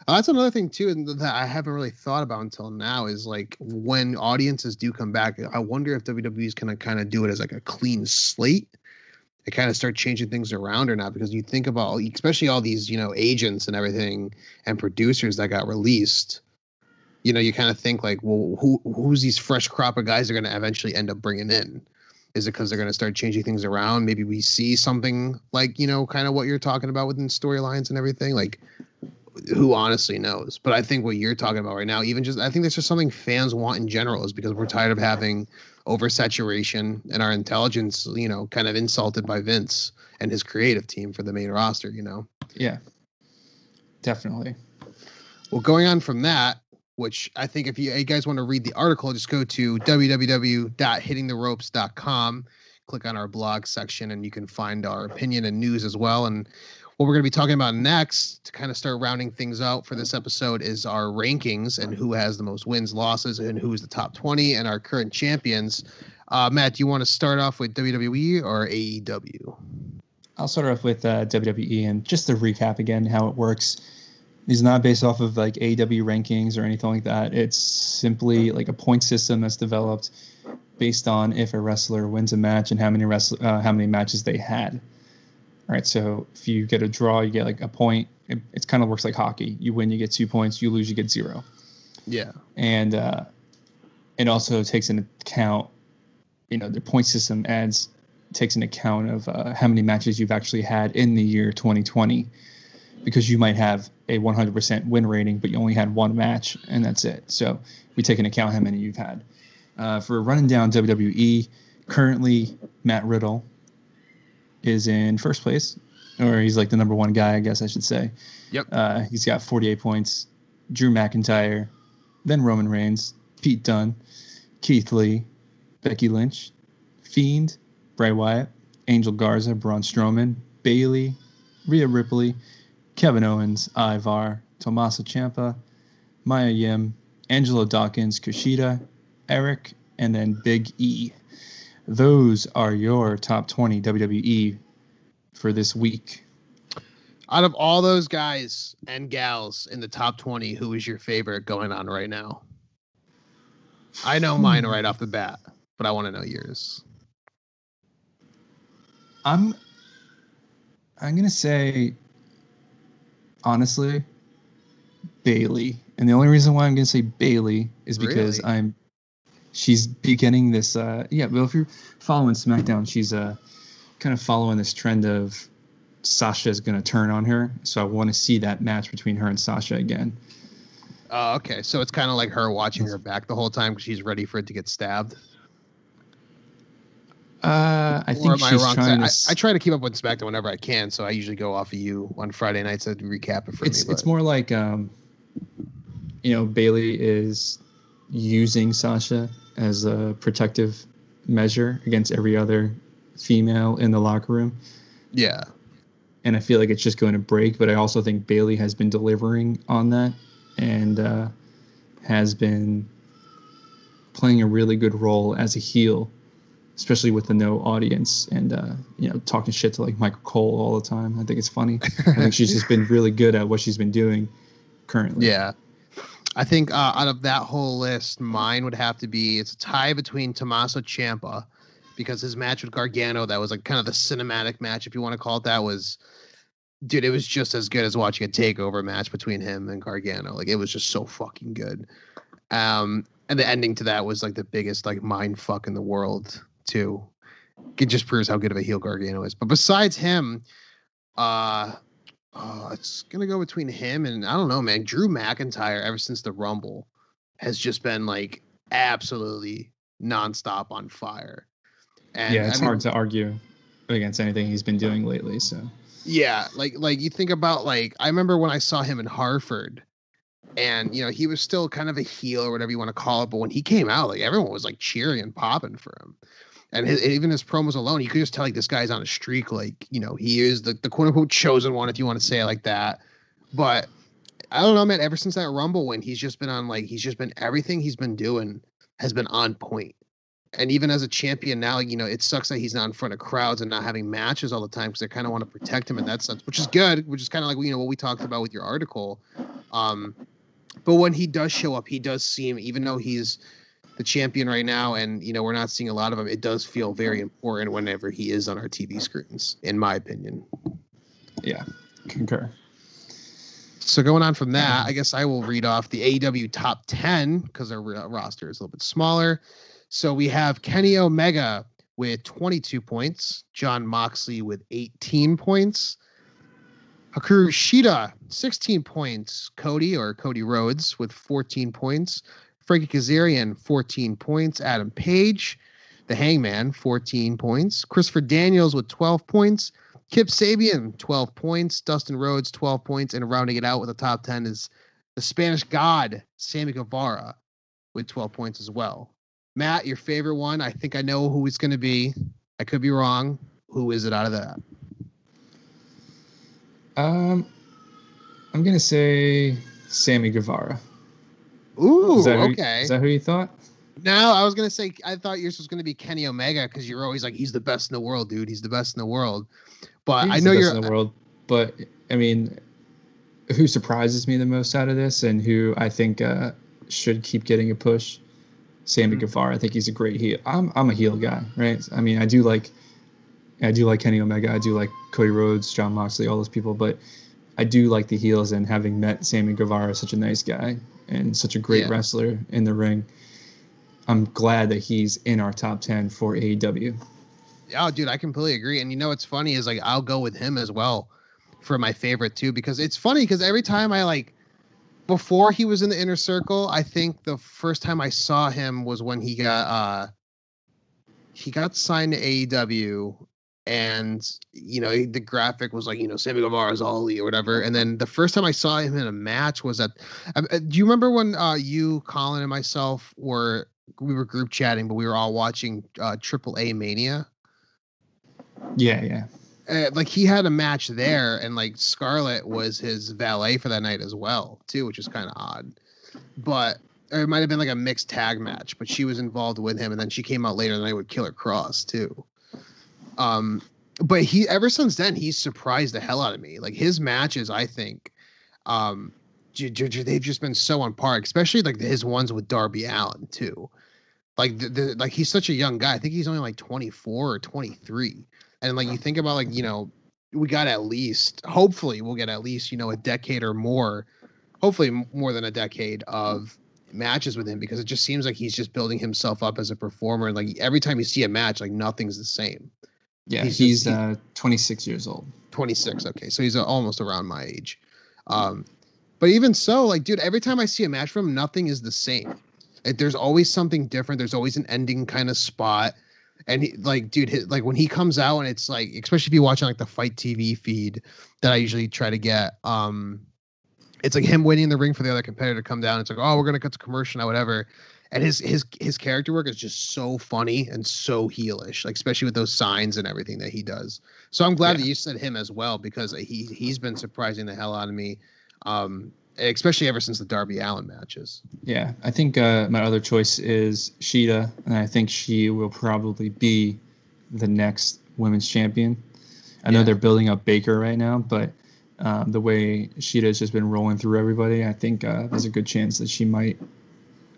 That's another thing too, and that I haven't really thought about until now is like when audiences do come back, I wonder if WWE is gonna kind of do it as like a clean slate and kind of start changing things around or not, because you think about especially all these, you know, agents and everything and producers that got released. You know, you kind of think like, well, who's these fresh crop of guys are going to eventually end up bringing in? Is it because they're going to start changing things around? Maybe we see something like, you know, kind of what you're talking about within storylines and everything. Like, who honestly knows? But I think what you're talking about right now, I think that's just something fans want in general, is because we're tired of having oversaturation and our intelligence, kind of insulted by Vince and his creative team for the main roster, Yeah, definitely. Well, going on from that, which I think if you guys want to read the article, just go to www.hittingtheropes.com, click on our blog section, and you can find our opinion and news as well. And what we're going to be talking about next to kind of start rounding things out for this episode is our rankings and who has the most wins, losses, and who's the top 20 and our current champions. Matt, do you want to start off with WWE or AEW? I'll start off with WWE, and just to recap again how it works. These are not based off of like AEW rankings or anything like that. It's simply like a point system that's developed based on if a wrestler wins a match and how many matches they had. All right, so if you get a draw, you get like a point. It kind of works like hockey. You win, you get 2 points. You lose, you get 0. Yeah. And it also takes into account, the point system takes into account of how many matches you've actually had in the year 2020, because you might have a 100% win rating, but you only had one match and that's it. So we take into account how many you've had. For running down WWE, currently Matt Riddle is in first place, or he's like the number one guy, I guess I should say. Yep. He's got 48 points. Drew McIntyre, then Roman Reigns, Pete Dunne, Keith Lee, Becky Lynch, Fiend, Bray Wyatt, Angel Garza, Braun Strowman, Bayley, Rhea Ripley, Kevin Owens, Ivar, Tommaso Ciampa, Maya Yim, Angelo Dawkins, Kushida, Eric, and then Big E. Those are your top 20 WWE for this week. Out of all those guys and gals in the top 20, who is your favorite going on right now? I know mine right off the bat, but I want to know yours. I'm going to say, honestly, Bayley. And the only reason why I'm going to say Bayley is because Really? she's beginning this, well, if you're following SmackDown, she's kind of following this trend of Sasha is going to turn on her. So I want to see that match between her and Sasha again. Oh, okay. So it's kind of like her watching her back the whole time because she's ready for it to get stabbed. I think she's trying to... I try to keep up with SmackDown whenever I can, so I usually go off of you on Friday nights to recap it for me. It's more like, Bayley is using Sasha as a protective measure against every other female in the locker room. Yeah. And I feel like it's just going to break, but I also think Bayley has been delivering on that and has been playing a really good role as a heel, especially with the no audience and, talking shit to like Michael Cole all the time. I think it's funny. I think she's just been really good at what she's been doing currently. Yeah. I think out of that whole list, mine would have to be, it's a tie between Tommaso Ciampa, because his match with Gargano, that was like kind of the cinematic match, if you want to call it that, was, dude, it was just as good as watching a takeover match between him and Gargano. Like, it was just so fucking good. And the ending to that was like the biggest like mind fuck in the world too. It just proves how good of a heel Gargano is. But besides him, it's gonna go between him and, I don't know, man, Drew McIntyre. Ever since the Rumble, has just been like absolutely nonstop on fire. And yeah, it's hard to argue against anything he's been doing lately. So yeah, like you think about, like, I remember when I saw him in Hartford, and he was still kind of a heel or whatever you want to call it, but when he came out, like, everyone was like cheering and popping for him. And even his promos alone, you could just tell like this guy's on a streak. Like, he is the quote unquote chosen one, if you want to say it like that. But I don't know, man. Ever since that Rumble win, he's just been everything he's been doing has been on point. And even as a champion now, it sucks that he's not in front of crowds and not having matches all the time, because they kind of want to protect him in that sense, which is good, which is kind of like, what we talked about with your article. But when he does show up, he does seem, even though he's the champion right now and, we're not seeing a lot of him, it does feel very important whenever he is on our TV screens, in my opinion. Yeah, concur. So going on from that, I guess I will read off the AEW top 10 because our roster is a little bit smaller. So we have Kenny Omega with 22 points, Jon Moxley with 18 points, Hikaru Shida, 16 points. Cody Rhodes with 14 points. Frankie Kazarian, 14 points. Adam Page, the Hangman, 14 points. Christopher Daniels with 12 points. Kip Sabian, 12 points. Dustin Rhodes, 12 points. And rounding it out with the top 10 is the Spanish God, Sammy Guevara, with 12 points as well. Matt, your favorite one? I think I know who it's going to be. I could be wrong. Who is it out of that? I'm gonna say Sammy Guevara. Ooh, okay. Is that who you thought? No, I was gonna say I thought yours was gonna be Kenny Omega because you're always like he's the best in the world, dude. He's the best in the world. But I know the best you're in the world. But I mean, who surprises me the most out of this, and who I think should keep getting a push? Sammy Guevara. I think he's a great heel. I'm a heel guy, right? I mean, I do like Kenny Omega. I do like Cody Rhodes, Jon Moxley, all those people. But I do like the heels, and having met Sammy Guevara, such a nice guy and such a great wrestler in the ring, I'm glad that he's in our top 10 for AEW. Oh, dude, I completely agree. And you know what's funny is like I'll go with him as well for my favorite too, because it's funny because every time before he was in the Inner Circle, I think the first time I saw him was when he got signed to AEW. And, the graphic was like, Sammy Guevara's Ollie or whatever. And then the first time I saw him in a match was do you remember when you, Colin, and myself we were group chatting, but we were all watching AAA Mania? Yeah. He had a match there, and Scarlett was his valet for that night as well, too, which is kind of odd. But it might have been a mixed tag match, but she was involved with him, and then she came out later in the night with Killer Cross, too. But ever since then, he's surprised the hell out of me. His matches, I think, they've just been so on par, especially his ones with Darby Allin too. He's such a young guy. I think he's only 24 or 23. And you think about we got hopefully we'll get at least, a decade or more, hopefully more than a decade of matches with him, because it just seems like he's just building himself up as a performer. And every time you see a match, nothing's the same. Yeah, he's 26 years old. 26. Okay, so he's almost around my age. But even so, dude, every time I see a match from him, nothing is the same. There's always something different. There's always an ending kind of spot. And when he comes out, and it's especially if you watch on the Fight TV feed that I usually try to get, it's him waiting in the ring for the other competitor to come down. It's oh, we're gonna cut to commercial now, whatever. And his character work is just so funny and so heelish, especially with those signs and everything that he does. So I'm glad that you said him as well, because he's been surprising the hell out of me, especially ever since the Darby Allin matches. Yeah, I think my other choice is Shida, and I think she will probably be the next women's champion. I know they're building up Baker right now, but the way Shida's just been rolling through everybody, I think there's a good chance that she might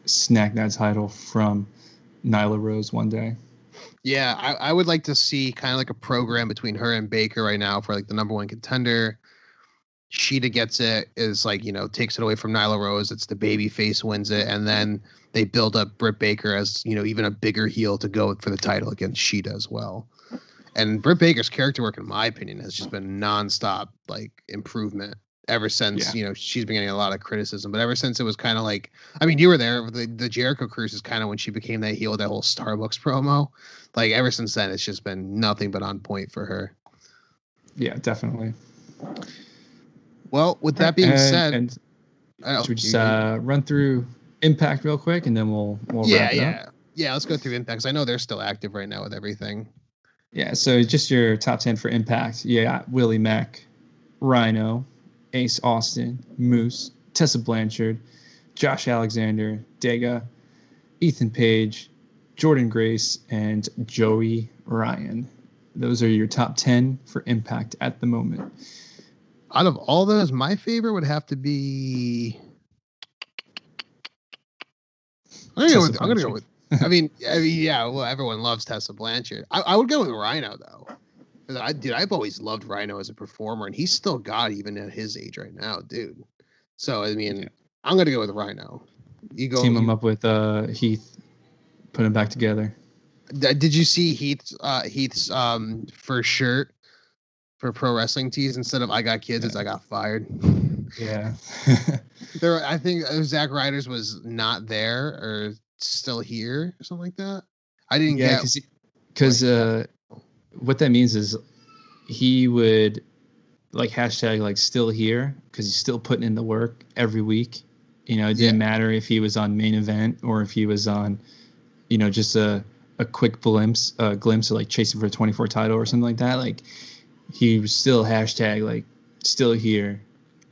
snag that title from Nyla Rose one day. Yeah, I would like to see kind of a program between her and Baker right now for the number one contender. Shida gets it, is takes it away from Nyla Rose. It's the baby face wins it, and then they build up Britt Baker as even a bigger heel to go for the title against Shida as well. And Britt Baker's character work, in my opinion, has just been nonstop improvement ever since she's been getting a lot of criticism. But ever since it was kind of you were there, the Jericho Cruise is kind of when she became that heel with that whole Starbucks promo. Ever since then, it's just been nothing but on point for her. Yeah, definitely. Well, with that being said, should we just run through Impact real quick, and then we'll wrap it up? Yeah, let's go through Impact, 'cause I know they're still active right now with everything. Yeah, so just your top 10 for Impact. Yeah, Willie Mack, Rhino, Ace Austin, Moose, Tessa Blanchard, Josh Alexander, Dega, Ethan Page, Jordan Grace, and Joey Ryan. Those are your top 10 for Impact at the moment. Out of all those, my favorite would have to be... I'm gonna go with I mean, yeah, well, everyone loves Tessa Blanchard. I would go with Rhino, though. I've always loved Rhino as a performer, and he's still got even at his age right now, dude. So, I mean, I'm going to go with Rhino. Team him up with Heath, put him back together. Did you see Heath's first shirt? for pro wrestling tees. Instead of I got kids, it's I got fired. Yeah. I think Zack Ryder's was not there or still here or something like that. I didn't get because what that means is he would like hashtag like still here because he's still putting in the work every week. You know, it didn't matter if he was on main event or if he was on, you know, just a quick glimpse of like chasing for a 24 title or something like that. Like he was still hashtag like still here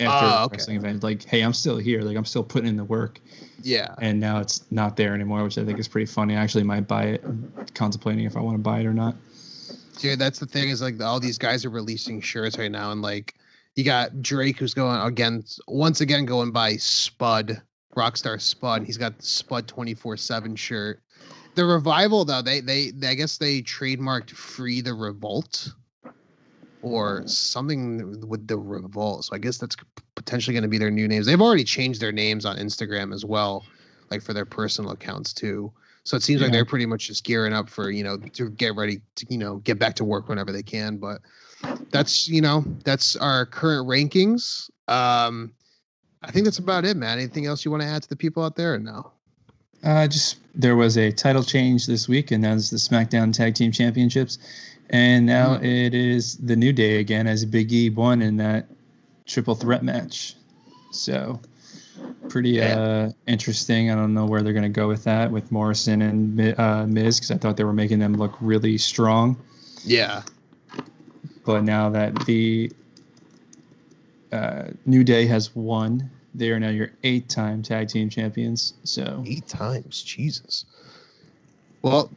after a wrestling event. Like, hey, I'm still here. Like I'm still putting in the work. Yeah. And now it's not there anymore, which I think is pretty funny. I actually might buy it. I'm contemplating if I want to buy it or not. Dude, that's the thing is like all these guys are releasing shirts right now, and like you got Drake who's going once again going by Spud, Rockstar Spud. He's got the Spud 24/7 shirt. The Revival though, they I guess they trademarked Free the Revolt or something with the Revolt. So I guess that's potentially going to be their new names. They've already changed their names on Instagram as well, like for their personal accounts too. So it seems like they're pretty much just gearing up for, you know, to get ready to, you know, get back to work whenever they can. But that's, you know, that's our current rankings. I think that's about it, man. Anything else you want to add to the people out there or no? Just there was a title change this week, and that's the SmackDown Tag Team Championships. And now it is the New Day again as Big E won in that triple threat match. So pretty interesting. I don't know where they're going to go with that with Morrison and Miz, because I thought they were making them look really strong. Yeah. But now that the New Day has won, they are now your 8-time tag team champions. So 8 times, Jesus. Well,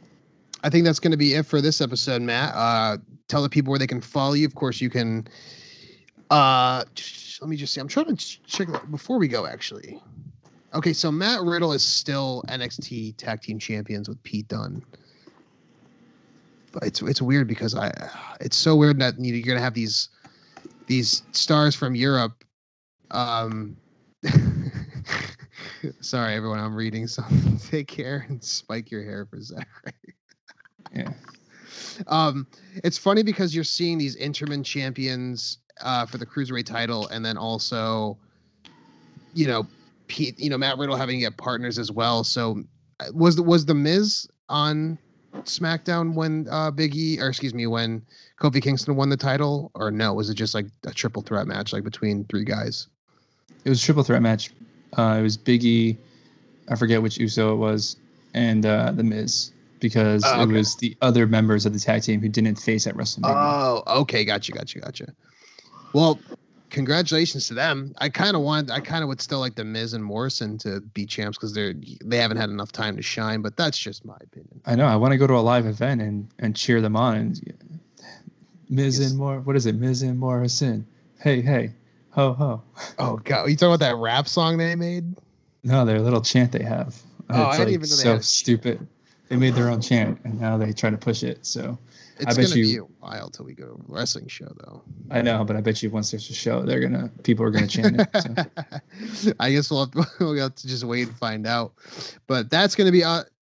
I think that's going to be it for this episode, Matt. Tell the people where they can follow you. Of course, you can. Let me just see. I'm trying to check before we go, actually. Okay, so Matt Riddle is still NXT Tag Team Champions with Pete Dunne. But it's weird because it's so weird that you're gonna have these stars from Europe. Sorry, everyone. I'm reading something. Take care and spike your hair for Zach. yeah. It's funny because you're seeing these interim champions for the Cruiserweight title, and then also, you know, Matt Riddle having to get partners as well. So was the Miz on SmackDown when when Kofi Kingston won the title, or no? Was it just like a triple threat match like between 3 guys? It was a triple threat match. It was Big E, I forget which Uso it was, and the Miz, because it was the other members of the tag team who didn't face at WrestleMania. Oh, okay, gotcha. Well, congratulations to them. I kind of would still like the Miz and Morrison to be champs because they haven't had enough time to shine, but that's just my opinion. I know. I want to go to a live event and cheer them on. And Miz and Morrison. Hey, ho ho. Oh God, are you talking about that rap song they made? No, their little chant they have. I didn't even know they had stupid. They made their own chant and now they try to push it. So it's gonna be a while till we go to a wrestling show, though. I know, but I bet you once there's a show, people are gonna chant it. So. I guess we'll have to just wait and find out. But that's gonna be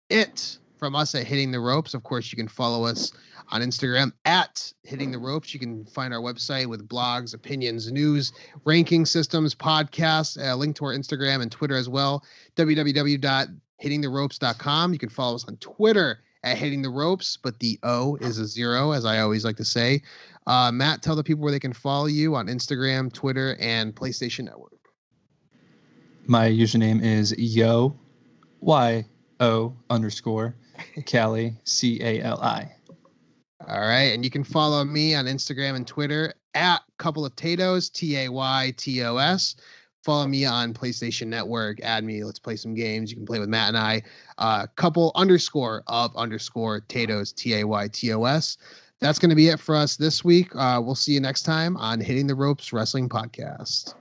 it from us at Hitting the Ropes. Of course, you can follow us on Instagram at Hitting the Ropes. You can find our website with blogs, opinions, news, ranking systems, podcasts, link to our Instagram and Twitter as well. www.hittingtheropes.com. You can follow us on Twitter at Hitting the Ropes, but the O is a 0, as I always like to say. Matt, tell the people where they can follow you on Instagram, Twitter, and PlayStation Network. My username is YO, YO _ Cali, CALI. All right. And you can follow me on Instagram and Twitter at Couple of Tatos, TAYTOS. Follow me on PlayStation Network. Add me. Let's play some games. You can play with Matt and I. Couple _ Tatos, TAYTOS. That's going to be it for us this week. We'll see you next time on Hitting the Ropes Wrestling Podcast.